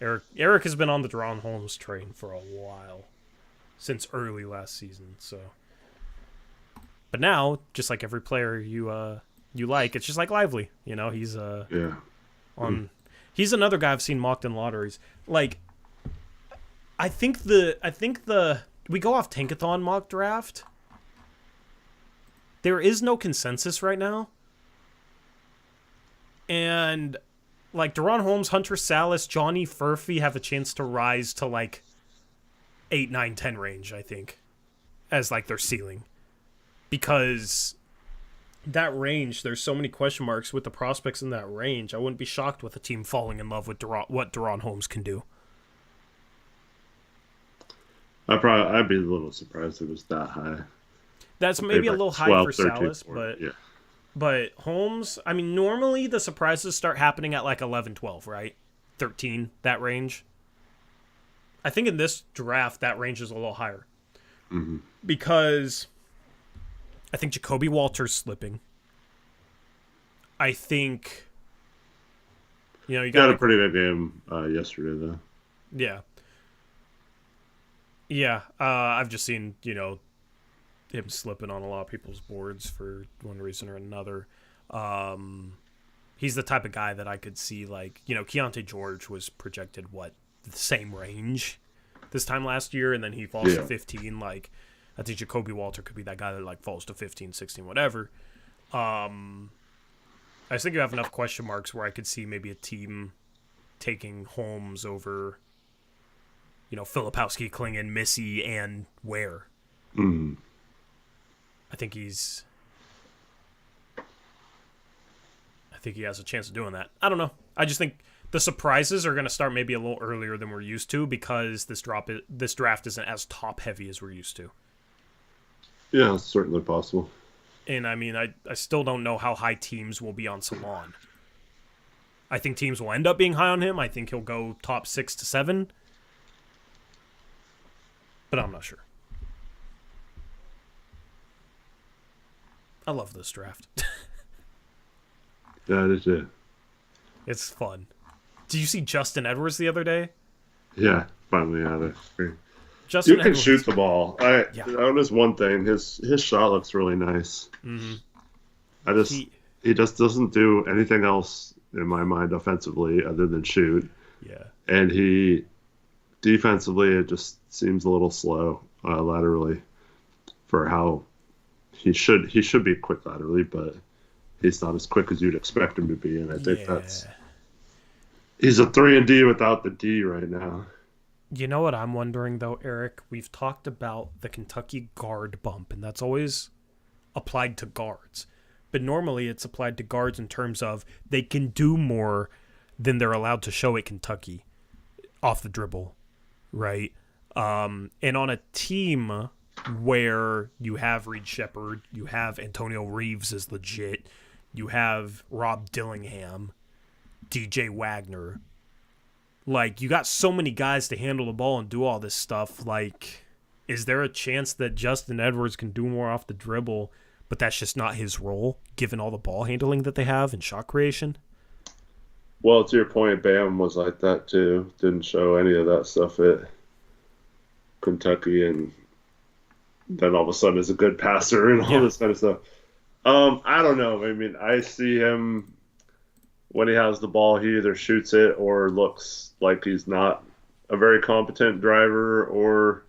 Eric has been on the Deron Holmes train for a while, since early last season. So, but now, just like every player you like, it's just like Lively. You know, he's he's another guy I've seen mocked in lotteries. Like, I think the we go off Tankathon mock draft. there is no consensus right now. And like DaRon Holmes, Hunter Salas, Johnny Furphy have a chance to rise to like 8, 9, 10 range, I think, as like their ceiling. Because that range, there's so many question marks with the prospects in that range. I wouldn't be shocked with a team falling in love with what DaRon Holmes can do. I'd be a little surprised if it was that high. That's maybe a little 12, high for 13, Salas, 14, but Holmes, I mean, normally the surprises start happening at like 11, 12, right? 13, that range. I think in this draft, that range is a little higher. Mm-hmm. Because I think Jacoby Walter's slipping. I think, you got a pretty good game yesterday, though. Yeah. Yeah, I've just seen, him slipping on a lot of people's boards for one reason or another. He's the type of guy that I could see, like, Keontae George was projected, the same range this time last year, and then he falls to 15. Like, I think Jacoby Walter could be that guy that, like, falls to 15, 16, whatever. I just think you have enough question marks where I could see maybe a team taking Holmes over, Filipowski, Klingon, Missy, and Ware. Mm. I think he has a chance of doing that. I don't know. I just think the surprises are going to start maybe a little earlier than we're used to because this draft isn't as top heavy as we're used to. Yeah, it's certainly possible. And I mean, I still don't know how high teams will be on Salon. I think teams will end up being high on him. I think he'll go top 6 to 7. But I'm not sure. I love this draft. Yeah, I did too. It's fun. Did you see Justin Edwards the other day? Yeah, finally had it. Justin You can Edwards. shoot the ball. I noticed one thing. His shot looks really nice. Mm-hmm. He just doesn't do anything else in my mind offensively other than shoot. Yeah. And he defensively, it just seems a little slow laterally for how he should be quick laterally, but he's not as quick as you'd expect him to be. And I think he's a 3-and-D without the D right now. You know what I'm wondering, though, Eric? We've talked about the Kentucky guard bump, and that's always applied to guards. But normally it's applied to guards in terms of they can do more than they're allowed to show at Kentucky off the dribble, right? And on a team where you have Reed Shepherd, you have Antonio Reeves is legit, you have Rob Dillingham, DJ Wagner. Like, you got so many guys to handle the ball and do all this stuff. Like, is there a chance that Justin Edwards can do more off the dribble, but that's just not his role, given all the ball handling that they have and shot creation? Well, to your point, Bam was like that too. Didn't show any of that stuff at Kentucky, and then all of a sudden is a good passer and all this kind of stuff. I don't know. I mean, I see him when he has the ball, he either shoots it or looks like he's not a very competent driver or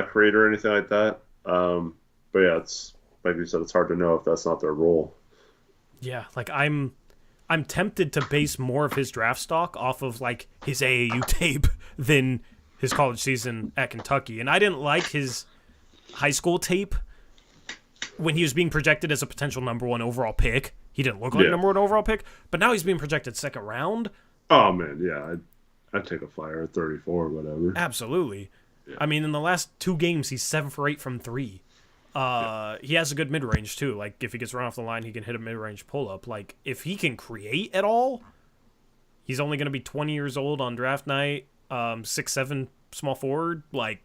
creator or anything like that. But yeah, it's like you said, it's hard to know if that's not their role. Yeah, like I'm tempted to base more of his draft stock off of like his AAU tape than his college season at Kentucky. And I didn't like his high school tape when he was being projected as a potential number 1 overall pick. He didn't look like number 1 overall pick, but now he's being projected second round. Oh man, yeah, I'd take a flyer at 34 or whatever. Absolutely. Yeah. I mean, in the last 2 games, he's 7 for 8 from 3. He has a good mid-range, too. Like, if he gets run off the line, he can hit a mid-range pull-up. Like, if he can create at all, he's only going to be 20 years old on draft night, 6'7", small forward. Like,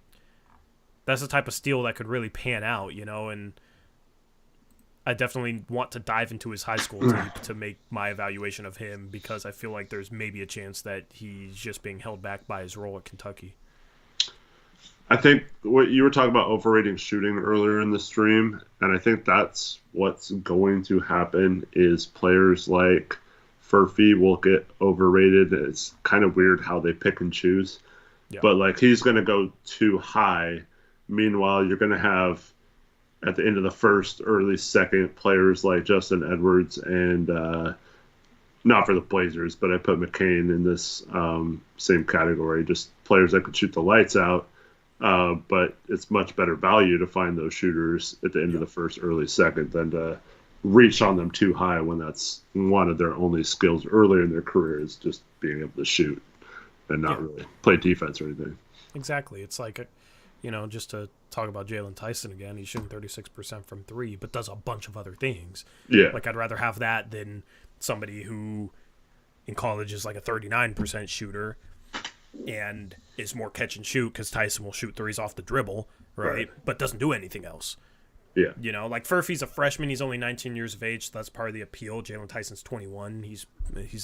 that's the type of steal that could really pan out, and I definitely want to dive into his high school tape to make my evaluation of him because I feel like there's maybe a chance that he's just being held back by his role at Kentucky. I think what you were talking about overrating shooting earlier in the stream, and I think that's what's going to happen is players like Furphy will get overrated. It's kind of weird how they pick and choose. Yeah. But like he's going to go too high. Meanwhile, you're going to have at the end of the first, early second, players like Justin Edwards and not for the Blazers, but I put McCain in this same category, just players that could shoot the lights out. But it's much better value to find those shooters at the end of the first, early second than to reach on them too high when that's one of their only skills earlier in their career is just being able to shoot and not really play defense or anything. Exactly. It's like, just to talk about Jalen Tyson again, he's shooting 36% from three, but does a bunch of other things. Yeah. Like, I'd rather have that than somebody who in college is like a 39% shooter and is more catch and shoot because Tyson will shoot threes off the dribble, right? But doesn't do anything else. Yeah. Like Furphy's a freshman. He's only 19 years of age, so that's part of the appeal. Jalen Tyson's 21. He's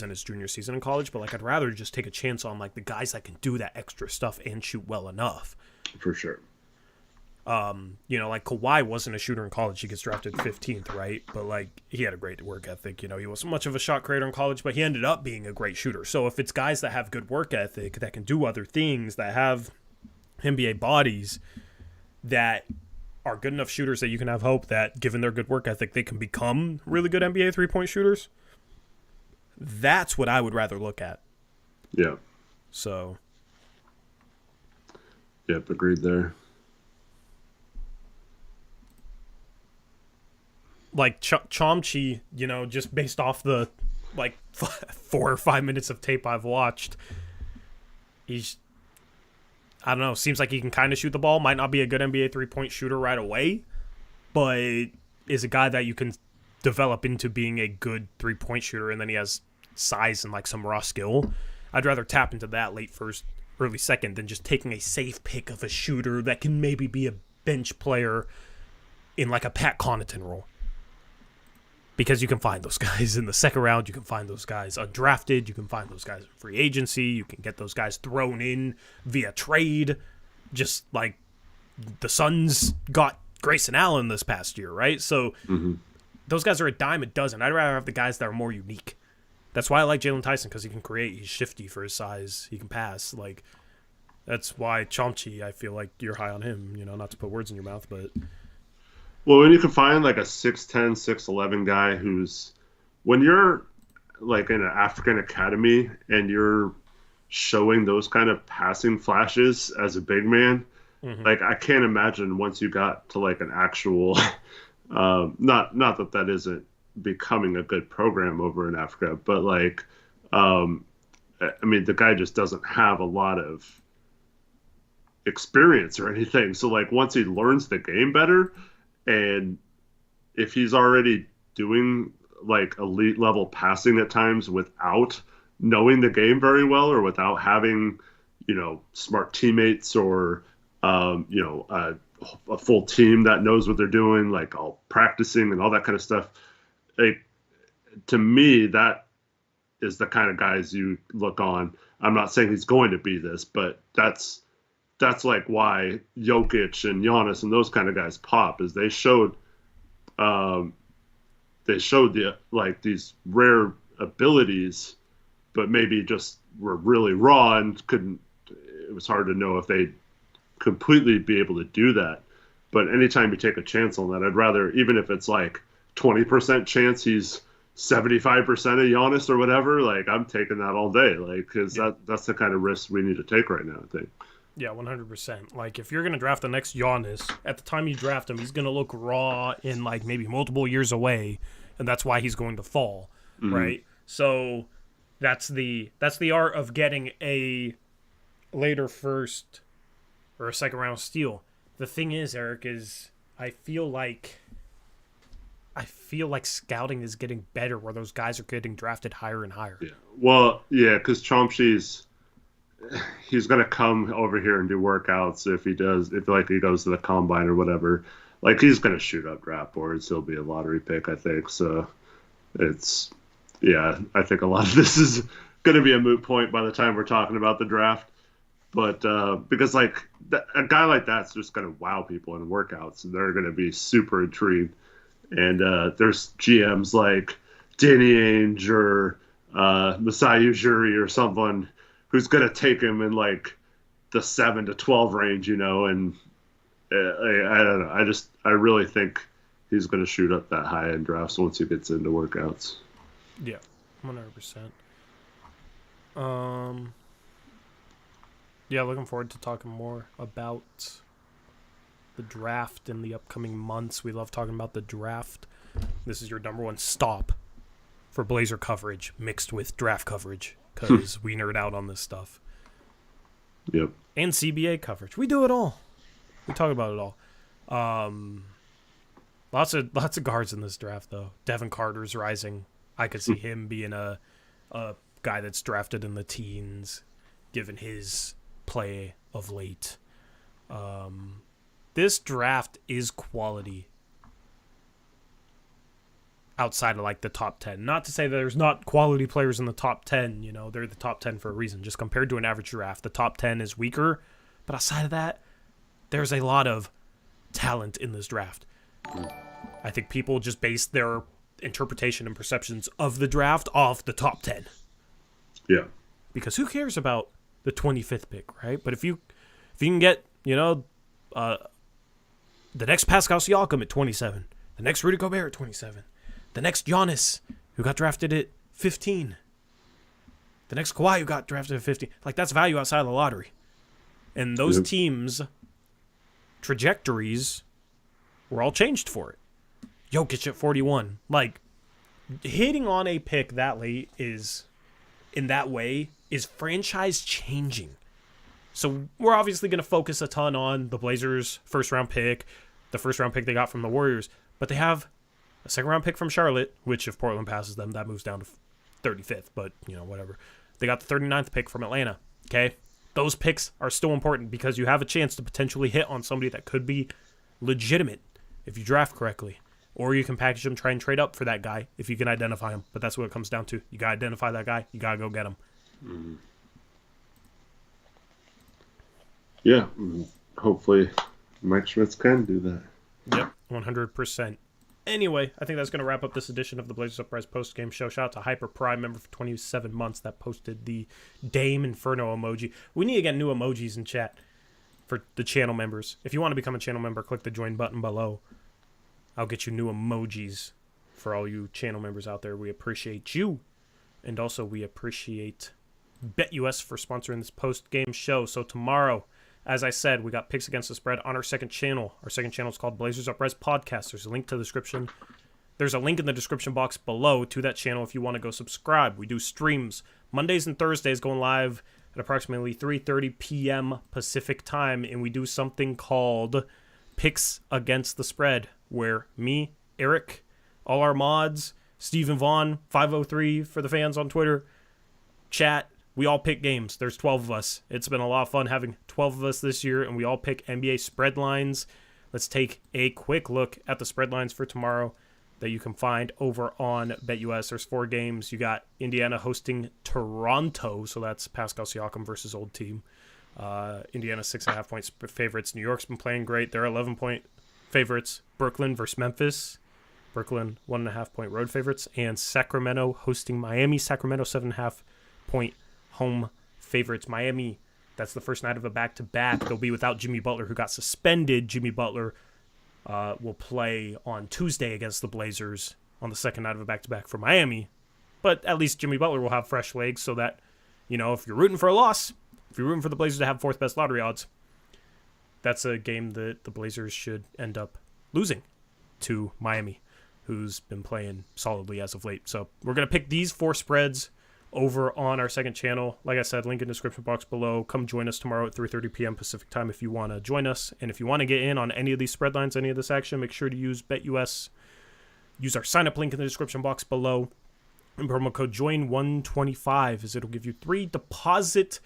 in his junior season in college, but like I'd rather just take a chance on like the guys that can do that extra stuff and shoot well enough. For sure. Like Kawhi wasn't a shooter in college. He gets drafted 15th, right? But like he had a great work ethic. He wasn't much of a shot creator in college, but he ended up being a great shooter. So if it's guys that have good work ethic, that can do other things, that have NBA bodies, that are good enough shooters that you can have hope that, given their good work ethic, they can become really good NBA three-point shooters, that's what I would rather look at. Yeah. So. Yep, agreed there. Like Chomchi, just based off the like 4 or 5 minutes of tape I've watched, I don't know, seems like he can kind of shoot the ball. Might not be a good NBA three-point shooter right away, but is a guy that you can develop into being a good three-point shooter, and then he has size and like some raw skill. I'd rather tap into that late first, early second than just taking a safe pick of a shooter that can maybe be a bench player in like a Pat Connaughton role. Because you can find those guys in the second round. You can find those guys undrafted. You can find those guys in free agency. You can get those guys thrown in via trade. Just like the Suns got Grayson Allen this past year, right? So those guys are a dime a dozen. I'd rather have the guys that are more unique. That's why I like Jalen Tyson, because he can create. He's shifty for his size. He can pass. Like, that's why Chomchi, I feel like you're high on him. Not to put words in your mouth, but... Well, when you can find like a 6'10", 6'11" guy who's, when you're like in an African academy and you're showing those kind of passing flashes as a big man, like I can't imagine once you got to like an actual, not that isn't becoming a good program over in Africa, but like, I mean, the guy just doesn't have a lot of experience or anything. So like once he learns the game better, and if he's already doing like elite level passing at times without knowing the game very well, or without having, smart teammates or, a full team that knows what they're doing, like all practicing and all that kind of stuff. Like, to me, that is the kind of guys you look on. I'm not saying he's going to be this, but that's like why Jokic and Giannis and those kind of guys pop, is they showed the like these rare abilities, but maybe just were really raw and it was hard to know if they'd completely be able to do that. But anytime you take a chance on that, I'd rather, even if it's like 20% chance he's 75% of Giannis or whatever, like I'm taking that all day, like, because that's the kind of risk we need to take right now, I think. Yeah, 100%. Like, if you're going to draft the next Giannis, at the time you draft him, he's going to look raw in, like, maybe multiple years away, and that's why he's going to fall, right? So that's the art of getting a later first or a second round steal. The thing is, Eric, is I feel like scouting is getting better where those guys are getting drafted higher and higher. Yeah. Well, yeah, because Chomsky's he's going to come over here and do workouts if he goes to the combine or whatever. Like, he's going to shoot up draft boards. He'll be a lottery pick, I think. So I think a lot of this is going to be a moot point by the time we're talking about the draft. But because like a guy like that's just going to wow people in workouts, and they're going to be super intrigued. And there's GMs like Danny Ainge or Masai Ujiri or someone who's going to take him in like the 7 to 12 range, and I don't know. I really think he's going to shoot up that high end drafts once he gets into workouts. Yeah, 100%. Yeah, looking forward to talking more about the draft in the upcoming months. We love talking about the draft. This is your number one stop for Blazer coverage mixed with draft coverage because we nerd out on this stuff. Yep. And CBA coverage. We do it all. We talk about it all. Lots of guards in this draft though. Devin Carter's rising. I could see him being a guy that's drafted in the teens, given his play of late. This draft is quality outside of like the top 10. Not to say that there's not quality players in the top 10, you know, they're the top 10 for a reason. Just compared to an average draft, the top 10 is weaker, but outside of that, there's a lot of talent in this draft. I think people just base their interpretation and perceptions of the draft off the top 10. Yeah. Because who cares about the 25th pick, right? But if you can get, you know, the next Pascal Siakam at 27, the next Rudy Gobert at 27, the next Giannis, who got drafted at 15. The next Kawhi, who got drafted at 15. Like, that's value outside of the lottery. And those teams' trajectories were all changed for it. Jokic at 41. Like, hitting on a pick that late is, in that way, is franchise-changing. So we're obviously going to focus a ton on the Blazers' first-round pick, the first-round pick they got from the Warriors. But they have a second-round pick from Charlotte, which if Portland passes them, that moves down to 35th. But, you know, whatever. They got the 39th pick from Atlanta, okay? Those picks are still important because you have a chance to potentially hit on somebody that could be legitimate if you draft correctly. Or you can package them, try and trade up for that guy if you can identify him. But that's what it comes down to. You got to identify that guy. You got to go get him. Mm-hmm. Yeah. Hopefully Mike Schmitz can do that. Yep, 100%. Anyway, I think that's going to wrap up this edition of the Blazers Uprise post-game show. Shout out to Hyper Prime, member for 27 months, that posted the Dame Inferno emoji. We need to get new emojis in chat for the channel members. If you want to become a channel member, click the join button below. I'll get you new emojis for all you channel members out there. We appreciate you. And also, we appreciate BetUS for sponsoring this post-game show. So tomorrow, as I said, we got picks against the spread on our second channel. Our second channel is called Blazers Uprise Podcast. There's a link to the description. There's a link in the description box below to that channel if you want to go subscribe. We do streams Mondays and Thursdays going live at approximately 3:30 p.m. Pacific time, and we do something called Picks Against the Spread, where me, Eric, all our mods, Stephen Vaughn, 503 for the fans on Twitter, chat, we all pick games. There's 12 of us. It's been a lot of fun having 12 of us this year, and we all pick NBA spread lines. Let's take a quick look at the spread lines for tomorrow that you can find over on BetUS. There's 4 games. You got Indiana hosting Toronto, so that's Pascal Siakam versus old team. Indiana 6.5 point favorites. New York's been playing great. They're 11-point favorites. Brooklyn versus Memphis. Brooklyn 1.5 point road favorites. And Sacramento hosting Miami. Sacramento 7.5 point home favorites. Miami, that's the first night of a back-to-back. They'll be without Jimmy Butler, who got suspended. Jimmy Butler will play on Tuesday against the Blazers on the second night of a back-to-back for Miami. But at least Jimmy Butler will have fresh legs so that, you know, if you're rooting for a loss, if you're rooting for the Blazers to have fourth best lottery odds, that's a game that the Blazers should end up losing to Miami, who's been playing solidly as of late. So we're going to pick these 4 spreads over on our second channel. Like I said, link in the description box below. Come join us tomorrow at 3:30 p.m. Pacific time if you want to join us. And if you want to get in on any of these spread lines, any of this action, make sure to use BetUS. Use our sign-up link in the description box below. And promo code JOIN125 as it'll give you 3 deposit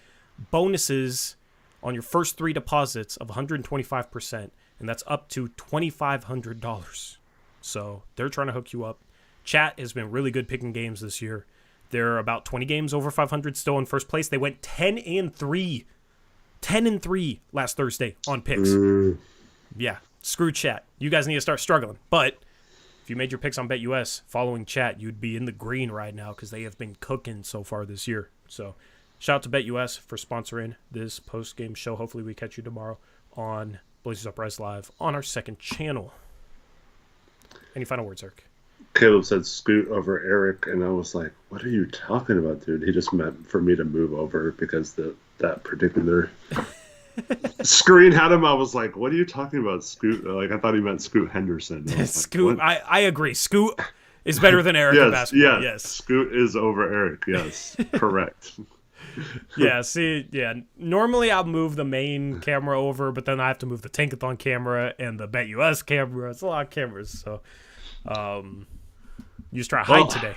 bonuses on your first 3 deposits of 125%. And that's up to $2,500. So they're trying to hook you up. Chat has been really good picking games this year. They're about 20 games over 500 still in first place. They went 10-3. 10-3 last Thursday on picks. Yeah, screw chat. You guys need to start struggling. But if you made your picks on BetUS following chat, you'd be in the green right now because they have been cooking so far this year. So shout out to BetUS for sponsoring this post-game show. Hopefully we catch you tomorrow on Blazers Uprise Live on our second channel. Any final words, Eric? Caleb said scoot over Eric, and I was like, what are you talking about, dude? He just meant for me to move over because that particular screen had him. I was like, what are you talking about, Scoot? Like, I thought he meant Scoot Henderson. Scoot, like, I agree. Scoot is better than Eric in basketball. Yes. Scoot is over Eric. Yes, correct. Normally I'll move the main camera over, but then I have to move the Tankathon camera and the BetUS camera. It's a lot of cameras, so you just try to hide today.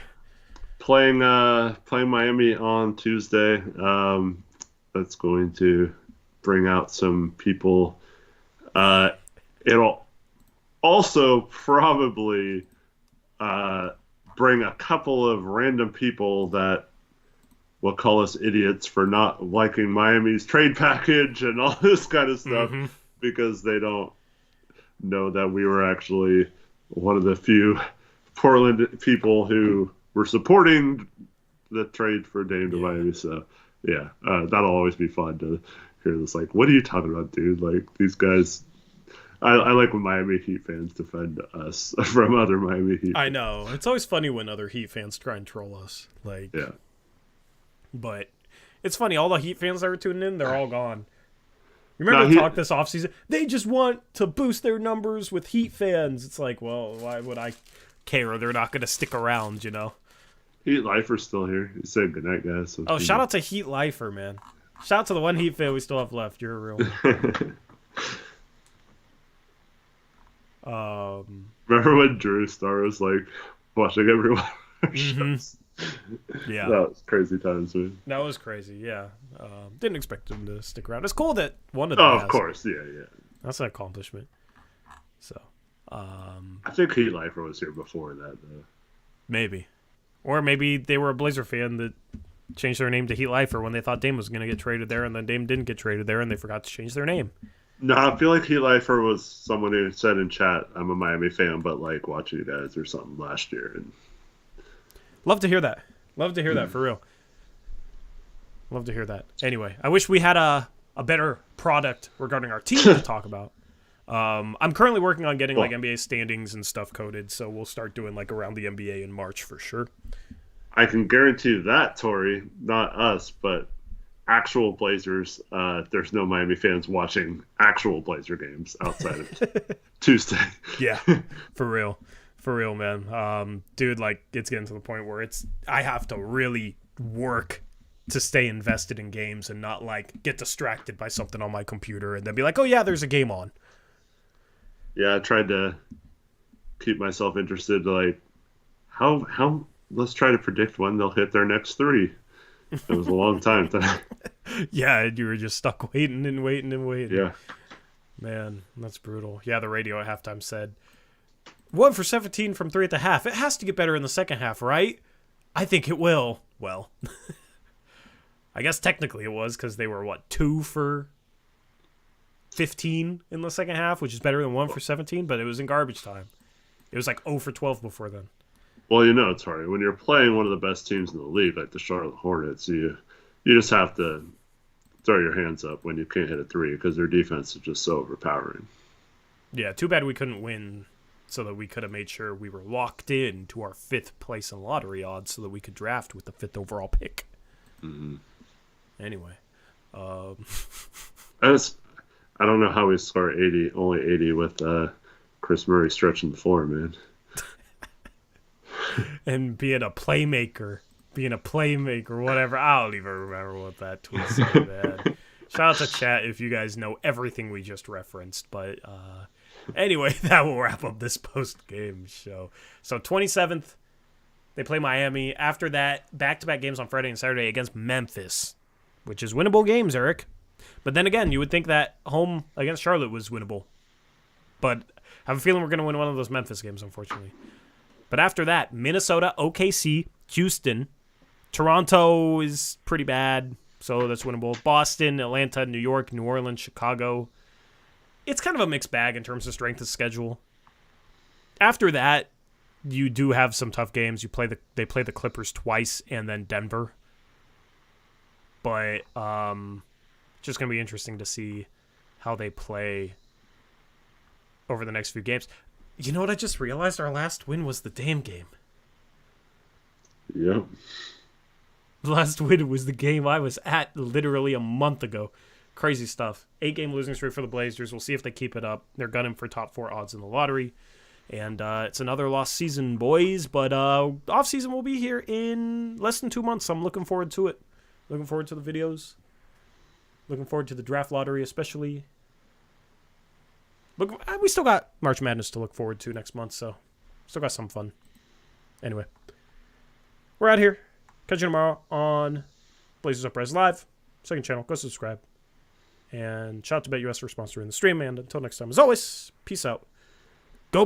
Playing Miami on Tuesday. That's going to bring out some people. It'll also probably bring a couple of random people that will call us idiots for not liking Miami's trade package and all this kind of stuff because they don't know that we were actually one of the few Portland people who were supporting the trade for Dame to Miami. So, that'll always be fun to hear this. Like, what are you talking about, dude? Like, these guys... I like when Miami Heat fans defend us from other Miami Heat fans. I know. It's always funny when other Heat fans try and troll us. But it's funny. All the Heat fans that were tuning in, they're all gone. Remember we talked this offseason? They just want to boost their numbers with Heat fans. It's like, well, why would I care? They're not going to stick around, you know? Heat Lifer's still here. He said goodnight, guys. So shout out to Heat Lifer, man. Shout out to the one Heat fan we still have left. You're a real one. Remember when Drew Star was like watching everyone? Yeah, that was crazy times, man. That was crazy. Yeah, didn't expect him to stick around. It's cool that one of them. Oh, of course, yeah. That's an accomplishment. So, I think Heat Lifer was here before that, though. Maybe, or maybe they were a Blazer fan that changed their name to Heat Lifer when they thought Dame was going to get traded there, and then Dame didn't get traded there, and they forgot to change their name. No, I feel like Heat Lifer was someone who said in chat, I'm a Miami fan, but like watching you guys or something last year. And love to hear that. Love to hear that, for real. Love to hear that. Anyway, I wish we had a better product regarding our team to talk about. I'm currently working on getting like NBA standings and stuff coded, so we'll start doing like around the NBA in March for sure. I can guarantee you that, Tori, not us, but actual Blazers, there's no Miami fans watching actual Blazer games outside of Tuesday. Yeah, for real, man. Dude, like, it's getting to the point where I have to really work to stay invested in games and not like get distracted by something on my computer and then be like, oh yeah, there's a game on. Yeah, I tried to keep myself interested. Like, how? Let's try to predict when they'll hit their next three. It was a long time. Yeah, you were just stuck waiting. Yeah. Man, that's brutal. Yeah, the radio at halftime said, 1 for 17 from 3 at the half. It has to get better in the second half, right? I think it will. Well, I guess technically it was because they were, 2 for 15 in the second half, which is better than 1 for 17, but it was in garbage time. It was like 0 for 12 before then. Well, it's hard. When you're playing one of the best teams in the league, like the Charlotte Hornets, you just have to throw your hands up when you can't hit a three because their defense is just so overpowering. Yeah, too bad we couldn't win so that we could have made sure we were locked in to our 5th place in lottery odds so that we could draft with the 5th overall pick. Mm-hmm. Anyway. I don't know how we score only 80 with Chris Murray stretching the floor, man. And being a playmaker, whatever. I don't even remember what that tweet said, man. Shout out to chat if you guys know everything we just referenced. But anyway, that will wrap up this post-game show. So 27th, they play Miami. After that, back-to-back games on Friday and Saturday against Memphis, which is winnable games, Eric. But then again, you would think that home against Charlotte was winnable. But I have a feeling we're going to win one of those Memphis games, unfortunately. But after that, Minnesota, OKC, Houston, Toronto is pretty bad, so that's winnable. Boston, Atlanta, New York, New Orleans, Chicago. It's kind of a mixed bag in terms of strength of schedule. After that, you do have some tough games. They play the Clippers twice and then Denver. But just going to be interesting to see how they play over the next few games. You know what I just realized? Our last win was the Dame game. Yep. The last win was the game I was at literally a month ago. Crazy stuff. 8-game losing streak for the Blazers. We'll see if they keep it up. They're gunning for top 4 odds in the lottery. And it's another lost season, boys. But off-season will be here in less than 2 months. I'm looking forward to it. Looking forward to the videos. Looking forward to the draft lottery, especially. We still got March Madness to look forward to next month, so still got some fun. Anyway, we're out here. Catch you tomorrow on Blazers Uprise Live. Second channel. Go subscribe. And shout out to BetUS for sponsoring the stream. And until next time, as always, peace out.